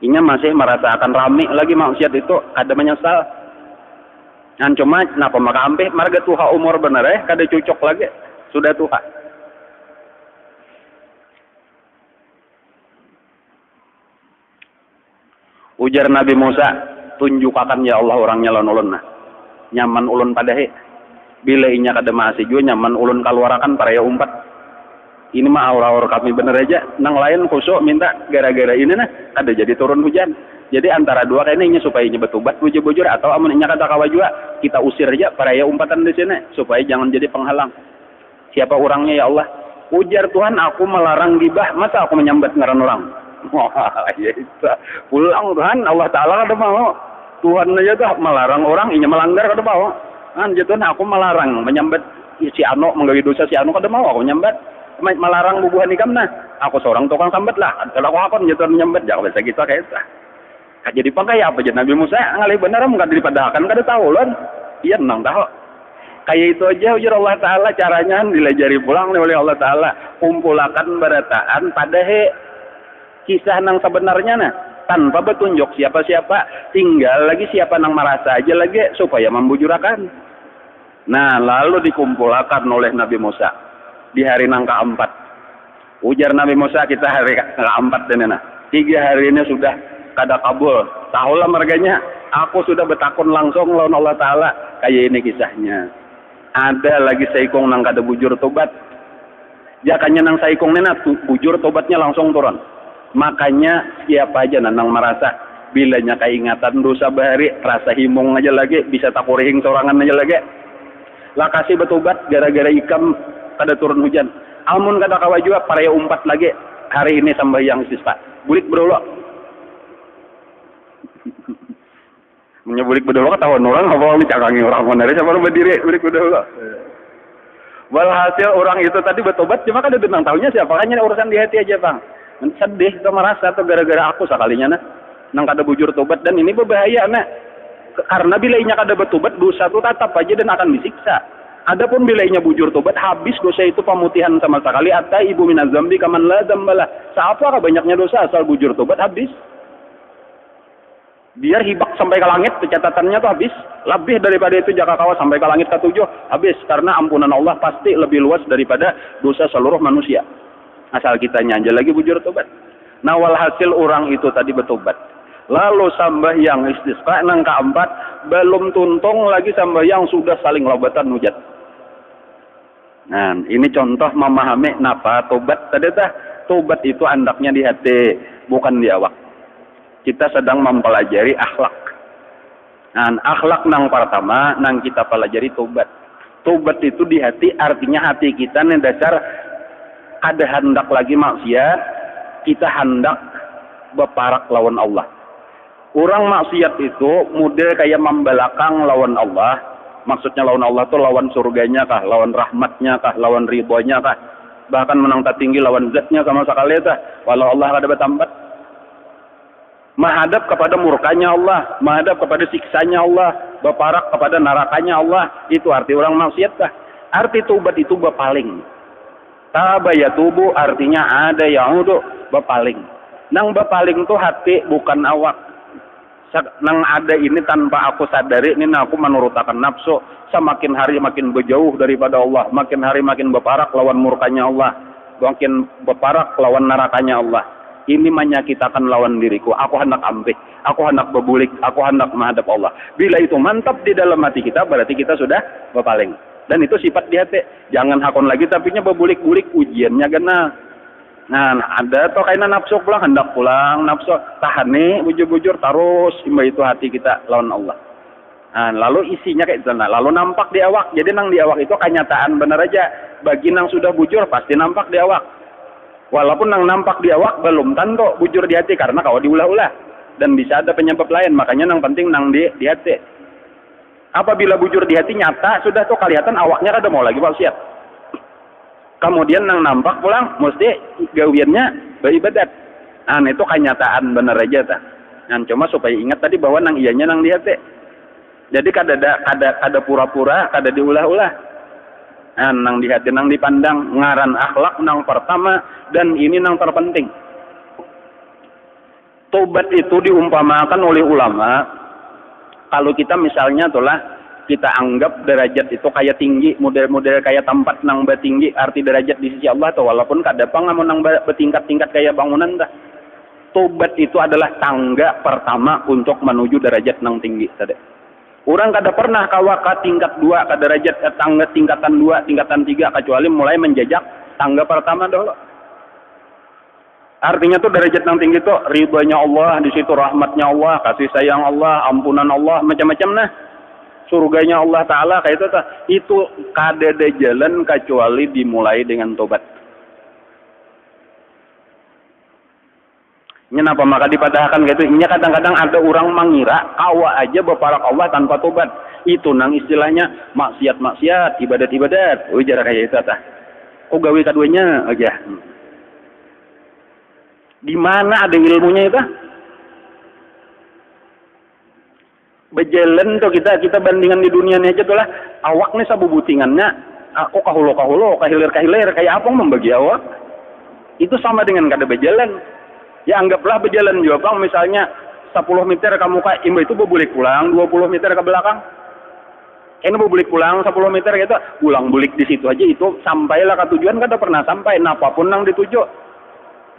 inya masih merasa akan rame lagi maksiat itu kada menyesal. Kan cuma napa maka ampe marga tuha umur bener kada cocok lagi sudah tuha. Ujar Nabi Musa, tunjukakan ya Allah orangnya lawan ulun nah. Nyaman ulun padahe. Bila inya kada masih juga nyaman ulun kaluarakan para ya umpat. Ini mah aura-aura kami bener aja. Nang lain kusuk minta gara-gara ini nah ada jadi turun hujan. Jadi antara dua kayaknya supaya inya betubat bujur-bujur atau amun inya kata kawa juga kita usir aja para ya umpatan di sini supaya jangan jadi penghalang. Siapa orangnya ya Allah? Ujar Tuhan, aku melarang gibah, masa aku menyambat ngaran orang? Wah, ya itu. Pulang Tuhan, Allah Ta'ala kada mau. Tuhan aja tuh melarang orang, inya melanggar kada mau. Kan jadi aku melarang menyambat si Ano menggawi dosa si Ano kada mau aku menyambat. Melarang bubuhan ikam nah. Aku seorang tukang sambat lah. Kalau aku akon jadi menyambat jangan bisa kita kayak itu. Jadi pakai apa jadi Nabi Musa ngalih benar mungkin dipadahkan kada tahu lon. Iya nang tahu. Kayak itu aja ujar Allah Ta'ala caranya dilajari pulang oleh Allah Ta'ala. Kumpulakan barataan pada kisah nang sebenarnya nah. Tanpa betunjuk siapa-siapa. Tinggal lagi siapa nang merasa aja lagi supaya membujurakan. Nah lalu dikumpulkan oleh Nabi Musa. Di hari nang keempat. Ujar Nabi Musa kita hari keempat ini nah. 3 hari ini sudah kada kabul. Tahulah merganya. Aku sudah betakun langsung lawan Allah Ta'ala. Kayak ini kisahnya. Ada lagi saikong nang kada bujur tobat. Jakanya nang saikong nena bujur tobatnya langsung turun. Makanya siapa aja nang merasa bilanya keingatan dosa bahari rasa himung aja lagi bisa takurihing sorangan aja lagi. Lah kasih betobat gara-gara ikam kada turun hujan. Amun kada kawa juga para umpat lagi hari ini sembahyang sispa. Bulik berulok. Menyebulik bedolo ketahuan orang apa dicakangi orang mana siapa berdiri bulik bedolo. Walhasil orang itu tadi bertobat cuma kada benang tahunya siapa hanya urusan di hati aja bang. Sedih atau merasa atau gara-gara aku sekalinya nah nang kada bujur tobat dan ini berbahaya nah karena bila inya kada bertobat dosa itu tetap aja dan akan disiksa. Adapun bila inya bujur tobat habis dosa itu pemutihan sama sekali atta ibu minazambi kaman la dzambalah. Siapa banyaknya dosa asal bujur tobat habis. Biar hibak sampai ke langit catatannya tuh habis. Lebih daripada itu jaka kawa sampai ke langit ke-7 habis karena ampunan Allah pasti lebih luas daripada dosa seluruh manusia. Asal kita nyanja lagi bujur tobat. Nah walhasil orang itu tadi bertobat. Lalu sambahyang istisqa nang keempat belum tuntung lagi sambahyang sudah saling lobatan hujat. Nah ini contoh memahami napa tobat tadi dah. Tobat itu andaknya di hati bukan di awak. Kita sedang mempelajari akhlak. Nah, akhlak nang pertama nang kita pelajari tobat. Tobat itu di hati artinya hati kita nih dasar kada hendak lagi maksiat, kita hendak beparak lawan Allah. Orang maksiat itu model kayak membelakang lawan Allah. Maksudnya lawan Allah tuh lawan surganya kah, lawan rahmatnya kah, lawan ridhonya kah. Bahkan menang tinggi lawan zatnya sama sekali tah. Walau Allah kada bertambat. Menghadap kepada murkanya Allah, menghadap kepada siksanya Allah, beparak kepada nerakanya Allah. Itu arti orang maksiat kah? Arti tobat itu bepaling. Taba ya tubuh artinya ada yang udah bepaling. Nang bepaling tuh hati bukan awak. Nang ada ini tanpa aku sadari ini aku menurutakan nafsu. Semakin hari makin berjauh daripada Allah. Makin hari makin beparak lawan murkanya Allah. Makin beparak lawan nerakanya Allah. Ini menyakitakan lawan diriku. Aku hendak ampih. Aku hendak berbulik. Aku hendak menghadap Allah. Bila itu mantap di dalam hati kita, berarti kita sudah berpaling. Dan itu sifat di hati. Jangan hakon lagi, tapinya berbulik-bulik. Ujiannya gena. Nah, ada toh kainan nafsu pulang. Hendak pulang. Nafsu tahan nih. Bujur-bujur. Terus. Imba itu hati kita lawan Allah. Nah, lalu isinya kayak itu. Nah, lalu nampak di awak. Jadi nang di awak itu kenyataan benar aja. Bagi nang sudah bujur, pasti nampak di awak. Walaupun nang nampak di awak belum tentu bujur di hati karena kalau diulah-ulah dan bisa ada penyebab lain makanya nang penting nang di hati. Apabila bujur di hati nyata sudah tuh kelihatan awaknya kada mau lagi maksiat. Kemudian nang nampak pulang mesti gawiannya beribadat. Nah itu kenyataan bener aja ta. Nah cuma supaya ingat tadi bahwa nang iyanya nang di hati. Jadi kada pura-pura, kada diulah-ulah. Nah, nang di hati nang dipandang ngaran akhlak nang pertama dan ini nang terpenting. Tobat itu diumpamakan oleh ulama kalau kita misalnya itulah kita anggap derajat itu kayak tinggi model-model kayak tempat nang tinggi arti derajat di sisi Allah atau walaupun kada pangamun nang bertingkat-tingkat kayak bangunan dah. Tobat itu adalah tangga pertama untuk menuju derajat nang tinggi tadi. Orang kada pernah kawa ke tingkat 2, ke derajat tangga tingkatan 2, tingkatan 3 kecuali mulai menjejak tangga pertama dulu. Artinya tuh derajat nang tinggi tuh ridhonya Allah, di situ rahmatnya Allah, kasih sayang Allah, ampunan Allah, macam-macam nah. Surganya Allah Ta'ala kayak itu kada ada jalan kecuali dimulai dengan tobat. Kenapa maka dipadahkan gitu? Ini kadang-kadang ada orang mengira kawa aja berparak Allah tanpa tobat. Itu nang istilahnya maksiat-maksiat, ibadat-ibadat. Ujar kayak itu tah. Kok gawe kaduanya aja. Di mana ada ilmunya itu? Bejalan tuh kita bandingan di dunia ini aja tuh lah. Awak nih sabubutingannya. Aku kahulo kahilir kayak apa membagi awak? Itu sama dengan kada bejalan. Ya anggaplah berjalan juga bang, misalnya 10 meter kamu ke imba itu boleh pulang 20 meter ke belakang. Ini boleh pulang 10 meter gitu, pulang bulik di situ aja itu sampailah ke tujuan kada pernah sampai. Nah, apapun yang dituju.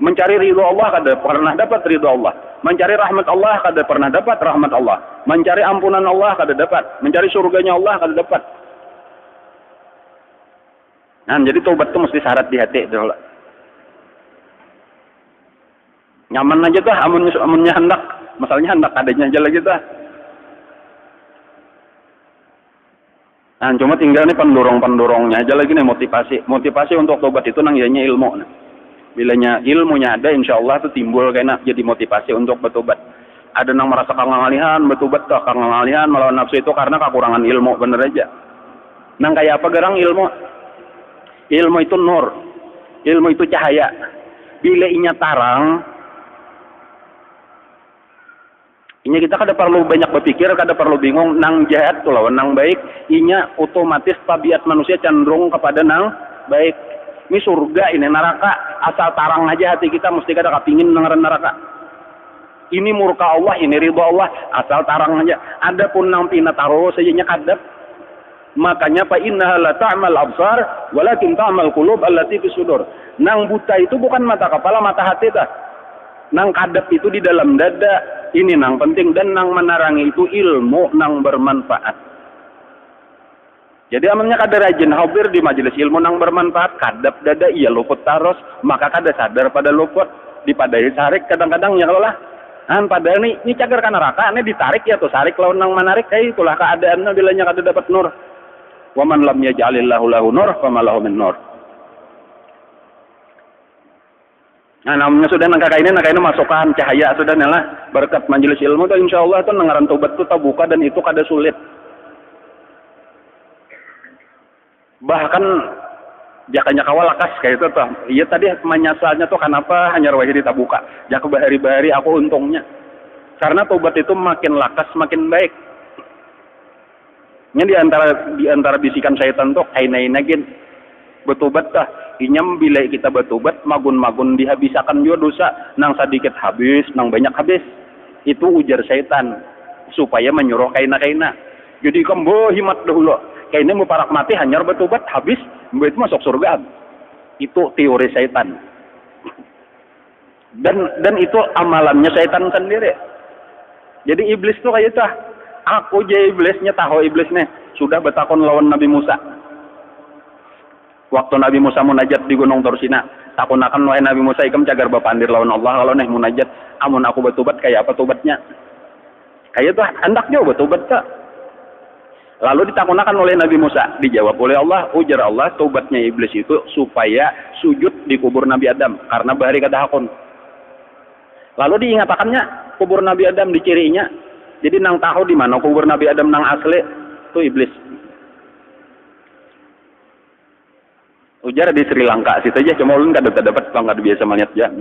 Mencari ridho Allah kada pernah dapat ridho Allah. Mencari rahmat Allah kada pernah dapat rahmat Allah. Mencari ampunan Allah kada dapat. Mencari surganya Allah kada dapat. Nah, jadi tobat itu mesti syarat di hati dulu. Nyaman aja tuh, amunnya hendak, masalahnya hendak adanya aja lagi tuh. Nah, cuma tinggal nih pendorongnya aja lagi nih motivasi untuk tobat itu nang ianya ilmu. Nah. Bilanya ilmunya ada, insya Allah tuh timbul kayaknya jadi motivasi untuk bertobat. Ada nang merasa kangalihan bertobat tuh, kangalihan melawan nafsu itu karena kekurangan ilmu bener aja. Nang kayak apa gerang ilmu? Ilmu itu nur, ilmu itu cahaya. Bila inya tarang. Inya kita kada perlu banyak berpikir, kada perlu bingung nang jahat tuh lawan nang baik. Inya otomatis tabiat manusia cenderung kepada nang baik. Ini surga, ini neraka. Asal tarang aja hati kita mesti kada kepingin nang neraka. Ini murka Allah, ini ridho Allah. Asal tarang aja. Adapun nang pina taro sajanya kadap. Makanya fa innaha la ta'mal absar walakin ta'mal qulub allati fi sudur. Nang buta itu bukan mata kepala, mata hati tah. Nang kadap itu di dalam dada. Ini nang penting, dan nang menarangi itu ilmu nang bermanfaat. Jadi amalnya kada rajin hadir di majelis ilmu nang bermanfaat, kadap dada iya luput taros, maka kada sadar pada luput, dipadai sarik kadang-kadang ya kalau lah. Padahal ini cagar kan neraka, ini ditarik ya tuh sarik lawan nang menarik, kayak itulah keadaannya bilanya kada dapat nur. Wa man lam yaj'alillahu lahu nur fama lahu min nur. Nah, namanya sudah nangka ini masukkan cahaya sudah nela berkat majelis ilmu tuh insya Allah tuh nengaran tobat tuh terbuka dan itu kada sulit. Bahkan jakanya kawal lakas kayak itu tuh. Iya tadi menyasalnya tuh kenapa hanya wahidi terbuka. Jak bahari-bahari aku untungnya. Karena tobat itu makin lakas makin baik. Ini di antara bisikan syaitan tuh kainainagin bertobat tah. Inyam bila kita bertobat magun-magun dihabisakan juga dosa, nang sedikit habis nang banyak habis. Itu ujar syaitan supaya menyuruh kaina-kaina. Jadi kamu himat dahulu kaina mau parak mati hanya bertobat habis itu masuk surga. Itu teori syaitan. Dan itu amalannya syaitan sendiri. Jadi iblis tuh kayak tah. Aku jadi iblisnya tahu iblisnya sudah bertakon lawan Nabi Musa. Waktu Nabi Musa munajat di Gunung Tursina, takunakan wahai Nabi Musa ikam cagar bapandir lawan Allah kalau nih munajat, amun aku bertobat kayak apa tobatnya? Kayak tuh hendak jauh bertobat tak? Lalu ditakunakan oleh Nabi Musa, dijawab oleh Allah, ujar Allah tobatnya iblis itu supaya sujud di kubur Nabi Adam karena bahari kada hakun. Lalu diingatakannya kubur Nabi Adam dicirinya, jadi nang tahu di mana kubur Nabi Adam nang asli itu iblis. Ujar di Sri Lanka situ aja, cuma ulun kada dapat kalau kada biasa melihat ya.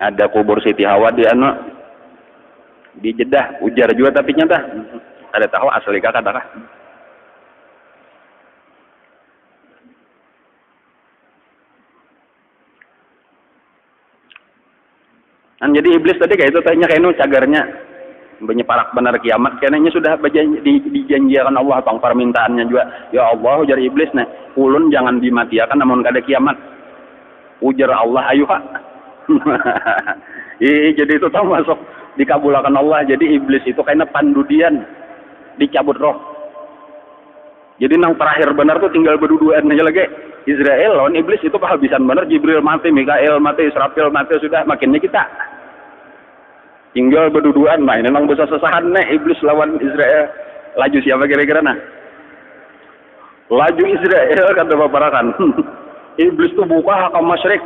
Ada kubur Siti Hawa di Jeddah, ujar juga tapi nyata ada tahu asli kah kada kah? Jadi iblis tadi kayak itu tanya kayak cagarnya menyeparak benar kiamat kayaknya sudah dijanjikan Allah bang permintaannya juga ya Allah ujar iblis nih ulun jangan dimatiakan namun kada kiamat Ujar Allah, ayo ha. Jadi itu masuk dikabulkan Allah. Jadi iblis itu kayaknya pandudian dicabut roh. Jadi nang terakhir benar tuh tinggal berduaan aja lagi. Israel lawan iblis itu kehabisan benar. Jibril mati, Mikael mati, Israfil mati, sudah makinnya kita. Tinggal berduaan. Nah ini nang besar-sesahan nih iblis lawan Israel. Laju siapa kira-kira nah? Laju Israel kata baparakan. Iblis tuh buka ke masyrik.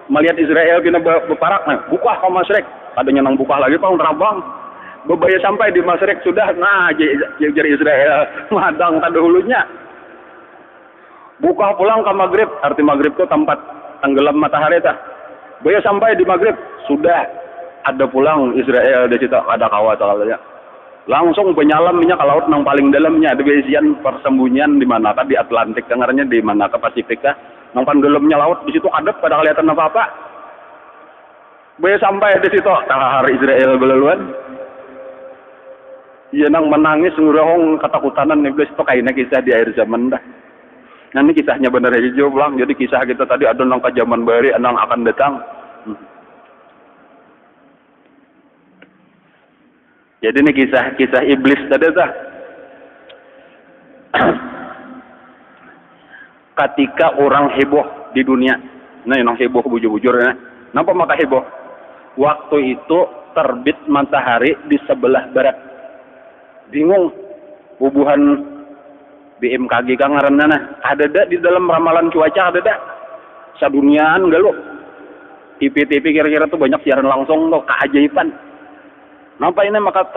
Melihat Israel kena berparak, nah buka ke masyrik. Adanya nang buka lagi tahun rabang. Bebaya sampai di masyrik sudah, nah jadi Israel madang tadahulunya. Buka pulang ke maghrib, arti maghrib itu tempat tenggelam matahari tah. Baya sampai di maghrib sudah ada pulang Israel di situ, ada kawat soalnya. Langsung penyalam minyak ke laut nang paling dalamnya, ada isian persembunyian di mana di Atlantik, dengarnya di mana ke Pasifik kah? Nang paling dalamnya laut di situ adep pada kelihatan apa-apa. Baya sampai di situ, tahar Israel belaluan. Iya nang menangis ngurahong ketakutanan iblis itu kayaknya kisah di akhir zaman dah. Nah ini kisahnya benar hijau pulang. Jadi kisah kita tadi ada nang ke zaman bari, nang akan datang. Jadi ini kisah iblis tadi dah. Ketika orang heboh di dunia, nah yang heboh bujur-bujur, nah, kenapa maka heboh? Waktu itu terbit matahari di sebelah barat. Bingung, bubuhan BMKG kan ngaranna nah. Ada dah di dalam ramalan cuaca ada dah. Saduniaan galuh. TV kira-kira tuh banyak siaran langsung tuh keajaiban. Nampak ini maka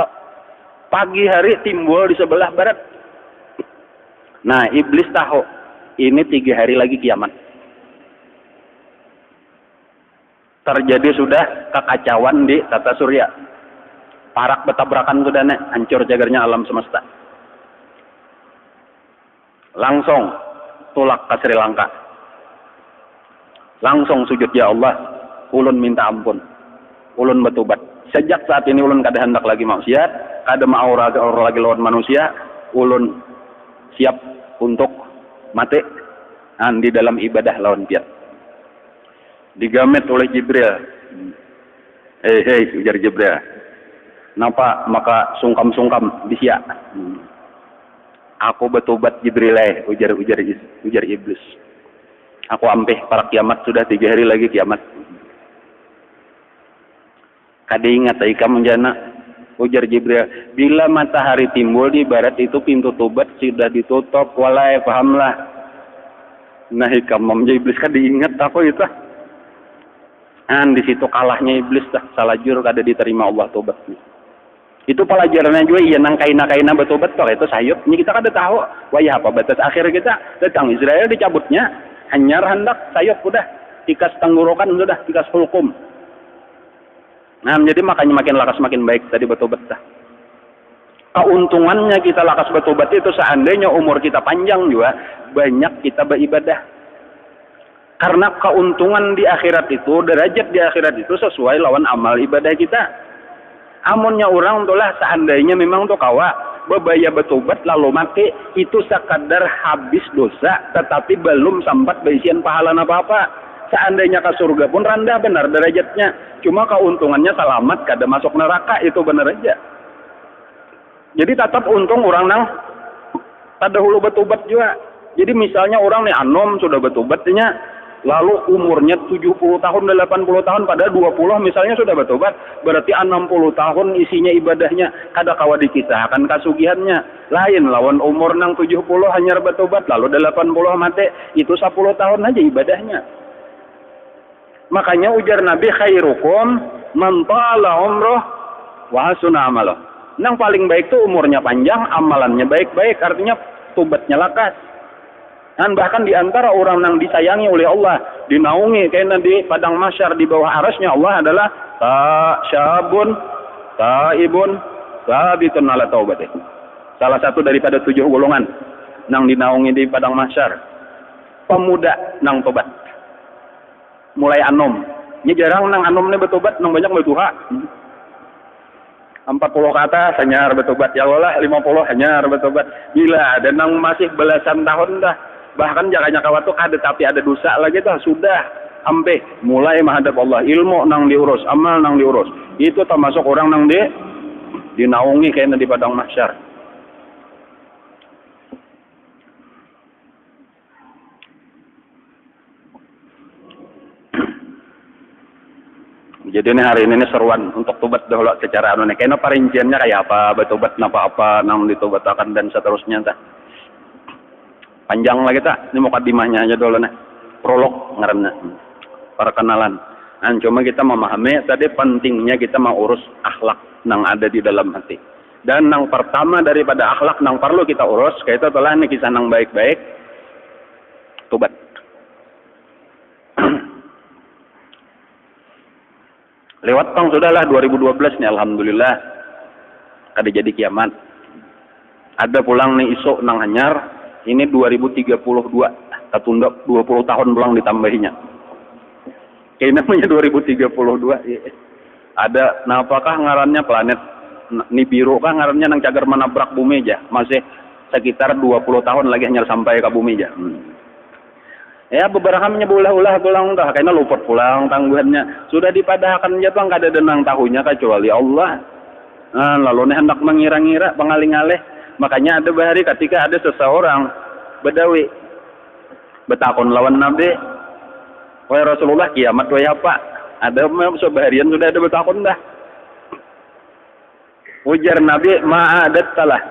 pagi hari timbul di sebelah barat. Nah, iblis tahu ini 3 hari lagi kiamat. Terjadi sudah kekacauan di tata surya. Parak betabrakan sudah nih, hancur jagarnya alam semesta. Langsung tulak ke Sri Lanka. Langsung sujud, ya Allah, ulun minta ampun. Ulun bertobat. Sejak saat ini ulun kada hendak lagi maksiat, kada mau lagi lawan manusia, ulun siap untuk mati di dalam ibadah lawan piat. Digamet oleh Jibril. Hei, ujar Jibril. Napa maka sungkam bisa. Aku bertobat Jibril, ujar iblis. Aku ampeh para kiamat sudah 3 hari lagi kiamat. Kada ingat kamu jana, ujar Jibril. Bila matahari timbul di barat itu pintu tobat sudah ditutup. Walai pahamlah. Nah kamu iblis kada ingat apa itu? Di situ kalahnya iblis dah, salah jur kada diterima Allah tobatnya. Itu pelajarannya juga, iya nang kaina bertobat kok itu sayup. Ini kita kada tahu, wah apa batas akhir kita datang Israel dicabutnya, hanyar hendak sayup udah, tikas tenggorokan sudah, tikas hukum. Nah jadi makanya makin lakas makin baik tadi bertobat dah. Keuntungannya kita lakas bertobat itu seandainya umur kita panjang juga, banyak kita beribadah. Karena keuntungan di akhirat itu, derajat di akhirat itu sesuai lawan amal ibadah kita. Amunnya orang itulah seandainya memang tuh kawa bebaya bertobat lalu mati itu sekadar habis dosa tetapi belum sempat berisian pahala apa-apa. Seandainya ke surga pun rendah benar derajatnya. Cuma keuntungannya selamat kada masuk neraka itu benar aja. Jadi tetap untung orang nang tadahulu bertobat juga. Jadi misalnya orang nih anom sudah bertobatnya lalu umurnya 70 tahun, 80 tahun, pada 20 misalnya sudah bertobat, berarti 60 tahun isinya ibadahnya, kada kawa dikisahkan kasugihannya. Lain lawan umur nang 70 hanya bertobat, lalu 80 mati, itu 10 tahun aja ibadahnya. Makanya ujar Nabi, khairukum man tala umruh wa hasuna amaluh. Nang paling baik tuh umurnya panjang, amalannya baik-baik, artinya tobatnya lakas. Dan bahkan di antara orang yang disayangi oleh Allah, dinaungi karena di padang mahsyar di bawah arasnya Allah adalah syabun taibun sabitun ala taubatih. Salah satu daripada 7 golongan nang dinaungi di padang mahsyar. Pemuda nang tobat. Mulai anom. Ini jarang nang anom ini bertobat, nang banyak bertuha. 40 kata hanya bertobat, ya Allah 50 hanya bertobat. Gila, dan nang masih belasan tahun dah. Bahkan jangannya kawat tuh ada tapi ada dosa lagi tuh sudah sampai mulai menghadap Allah, ilmu nang diurus, amal nang diurus. Itu termasuk orang nang dinaungi kayaknya di padang mahsyar. Jadi ini hari ini seruan untuk tobat dahulu secara anu nih. Kayaknya perinciannya kayak apa, bertobat apa nang ditobatakan dan seterusnya tah. Panjang lah kita. Ini mukadimahnya aja dulu nih. Prolog ngaranna. Perkenalan. Nah, cuma kita memahami tadi pentingnya kita mau urus akhlak nang ada di dalam hati. Dan nang pertama daripada akhlak nang perlu kita urus, kayak itu telah nih kisah nang baik-baik. Tobat. Lewat tong sudahlah 2012 nih, alhamdulillah. Kada jadi kiamat. Ada pulang nih iso nang anyar, ini 2032. Ketunda 20 tahun pulang ditambahinya. Kayaknya namanya 2032. Ada, nah apakah ngarannya planet Nibiru kah ngarannya nang cagar menabrak bumi aja. Masih sekitar 20 tahun lagi hanya sampai ke bumi aja. Ya beberapa menyebulah-ulah pulang dah, karena luput pulang tangguhannya. Sudah dipadahkan aja bang, kada ada nang tahunya kecuali Allah. Nah, lalu nih hendak mengira-ngira, pengalih-alih. Makanya ada bahari ketika ada seseorang Badawi betakon lawan Nabi, wahai Rasulullah kiamat wahai apa? Ada sebaharian sudah ada betakon dah. Ujar Nabi, ma'adat salah.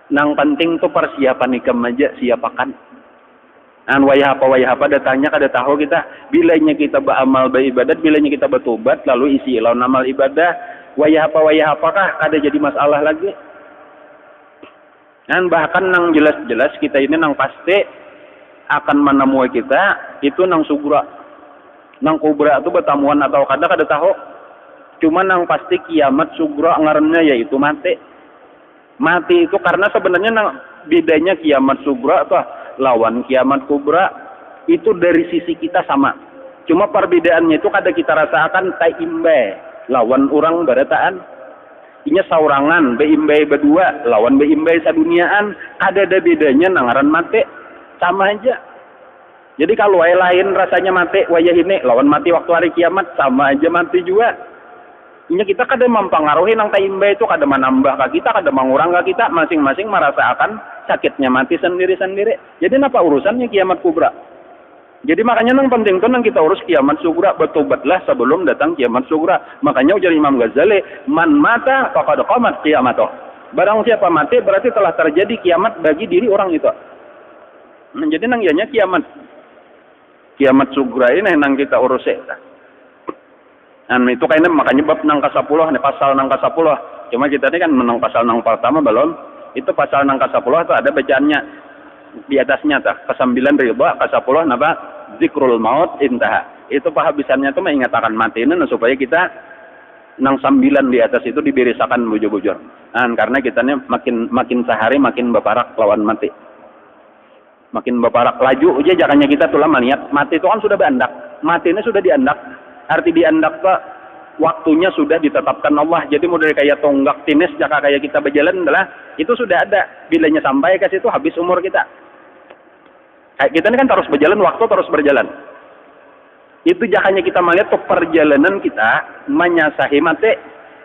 Nang penting tuh persiapan ikam aja, siapakan. An wayah apa datanya kada tahu kita, bilanya kita beramal beribadat, bilanya kita bertobat lalu isi lawan amal ibadah, wayah apakah kada jadi masalah lagi. Dan bahkan nang jelas-jelas kita ini nang pasti akan menemui kita itu nang sugra, nang kubra itu bertamuan atau kada tahu. Cuma nang pasti kiamat sugra ngarannya yaitu mati. Mati itu karena sebenarnya nang bedanya kiamat sugra atau lawan kiamat kubra itu dari sisi kita sama. Cuma perbedaannya itu kada kita rasakan taimbe lawan orang barataan. Inya saurangan beimbe berdua lawan beimbe saduniaan, kada ada bedanya nangaran mati. Sama aja. Jadi kalau lain rasanya mati wayah ini lawan mati waktu hari kiamat sama aja mati juga. Inya kita kada mempengaruhi nang taimbe itu kada menambah ke kita, kada mengurang ke kita, masing-masing merasakan sakitnya mati sendiri-sendiri. Jadi apa urusannya kiamat kubra? Jadi makanya nang penting tuh nang kita urus kiamat sugra, bertobatlah sebelum datang kiamat sugra. Makanya ujar Imam Ghazali, man mata faqad qamat qiyamatuh. Barang siapa mati berarti telah terjadi kiamat bagi diri orang itu. Nah, jadi nang ianya kiamat sugra ini nang kita urus itu kayaknya makanya bab nang ke-10 nih, pasal nang ke-10. Cuma kita ini kan menang pasal nang pertama belum. Itu pasal nang ke-10 itu ada bacaannya di atasnya tah. Ke-9 ridha, ke-10 napa? Zikrul maut intaha. Itu penghabisannya tuh mengingatkan mati ini supaya kita nang 9 di atas itu diberisakan bujur-bujur. Karena kita ini makin sehari makin beparak lawan mati. Makin beparak laju aja jangannya kita tuh lama lihat mati itu kan sudah beandak. Mati ini sudah diandak. Arti diandak pak waktunya sudah ditetapkan Allah. Jadi mulai kayak tonggak tenis jaka kayak kita berjalan adalah itu sudah ada. Bilanya sampai ke situ habis umur kita. Kayak kita ini kan terus berjalan, waktu terus berjalan. Itu jakanya kita melihat tuh perjalanan kita menyasahi mati.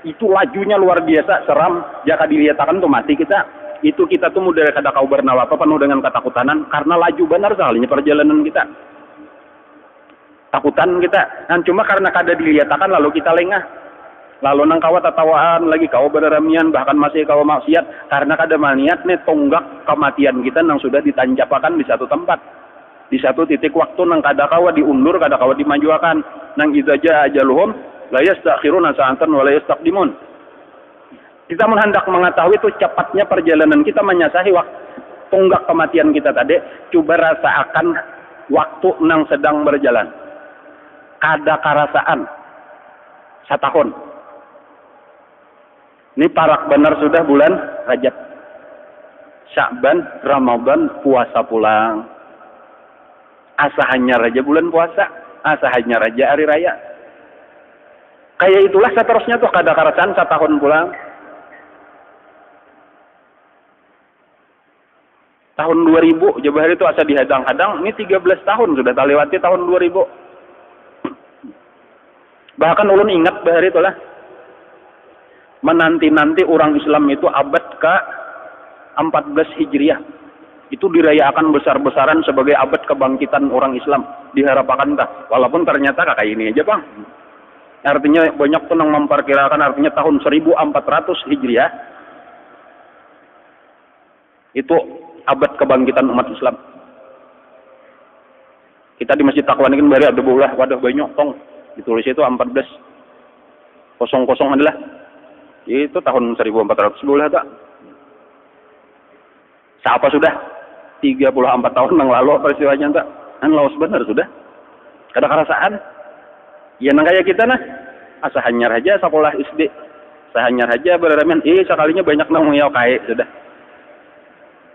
Itu lajunya luar biasa, seram. Jaka dilihatkan tuh mati kita. Itu kita tuh mulai kada kau bernawa apa penuh dengan ketakutanan karena laju benar sekali perjalanan kita. Takutan kita, dan cuma karena kada dilihatkan lalu kita lengah, lalu nang kawa tatawaan lagi kau bereramian bahkan masih kau maksiat karena kada maniat nih tonggak kematian kita nang sudah ditanjapakan di satu tempat, di satu titik waktu nang kada kawa diundur, kada kawa dimajuakan, nang idza jaa ajaluhum la yastakhiruna sa'atan wa la yastaqdimun. Kita hendak mengetahui itu cepatnya perjalanan kita menyasahi waktu tonggak kematian kita tadi, coba rasakan waktu nang sedang berjalan. Kada karasaan setahun. Ini parak benar sudah bulan Rajab, Sya'ban, Ramadan, puasa pulang. Asa hanya raja bulan puasa, asa hanya raja hari raya. Kayak itulah seterusnya tuh kada karasaan setahun pulang. Tahun 2000 Jabahar itu asa dihadang-hadang, ini 13 tahun sudah terlewati tahun 2000. Bahkan ulun ingat bahar itulah menanti-nanti orang Islam itu abad ke 14 Hijriah itu dirayakan besar-besaran sebagai abad kebangkitan orang Islam, diharapkan tah. Walaupun ternyata kayak ini aja bang. Artinya banyak tuh yang memperkirakan artinya tahun 1400 Hijriah itu abad kebangkitan umat Islam. Kita di Masjid Taqwa ini kan bari ada bola wadah banyak tong ditulis itu 14 00 adalah itu tahun 1400 bola tak. Siapa sudah 34 tahun yang lalu peristiwanya tak kan laos benar sudah kada kerasaan ya nang kayak kita nah asa hanyar aja sekolah SD sahanyar aja beraramen sekalinya banyak nang nguyau kae sudah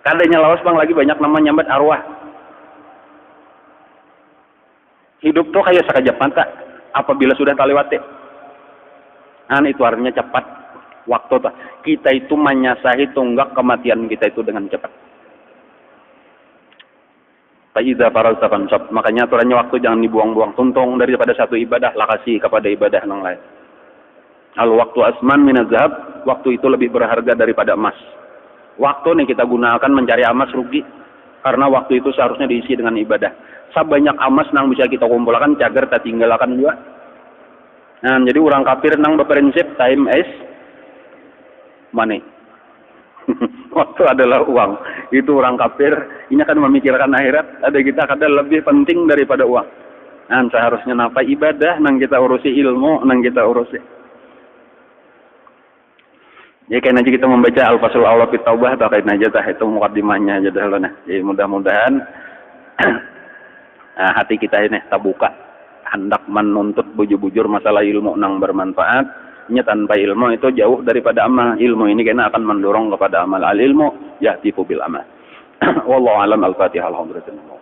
kadanya laos bang lagi banyak nama nyambat arwah hidup tuh kayak sekejap mata apabila sudah terlewati itu artinya cepat waktu tuh kita itu menyasahi tunggak kematian kita itu dengan cepat. Faiza faralta fansab, makanya aturannya waktu jangan dibuang-buang, tuntung daripada satu ibadah lah kasih kepada ibadah yang lain. Al waktu asman minaz zahab, waktu itu lebih berharga daripada emas. Waktu nih kita gunakan mencari emas rugi karena waktu itu seharusnya diisi dengan ibadah. Sebanyak emas nang bisa kita kumpulkan cagar tak tinggalkan juga. Nah, jadi orang kafir nang berprinsip time is money. Waktu adalah uang. Itu orang kafir ini akan memikirkan akhirat. Ada kita kadang lebih penting daripada uang. Nah, seharusnya napa ibadah nang kita urusi ilmu nang kita urusi. Ya kayak nanti kita membaca Al-Fasul Awal fi Taubah atau kayak aja tah itu mukadimahnya aja dahulu nah. Jadi mudah-mudahan hati kita ini terbuka hendak menuntut bujur-bujur masalah ilmu nang bermanfaat. Tanpa ilmu itu jauh daripada amal. Ilmu ini kena akan mendorong kepada amal. Al ilmu yahtifu bil amal. Wallahu alam. Al-Fatihah. Alhamdulillah.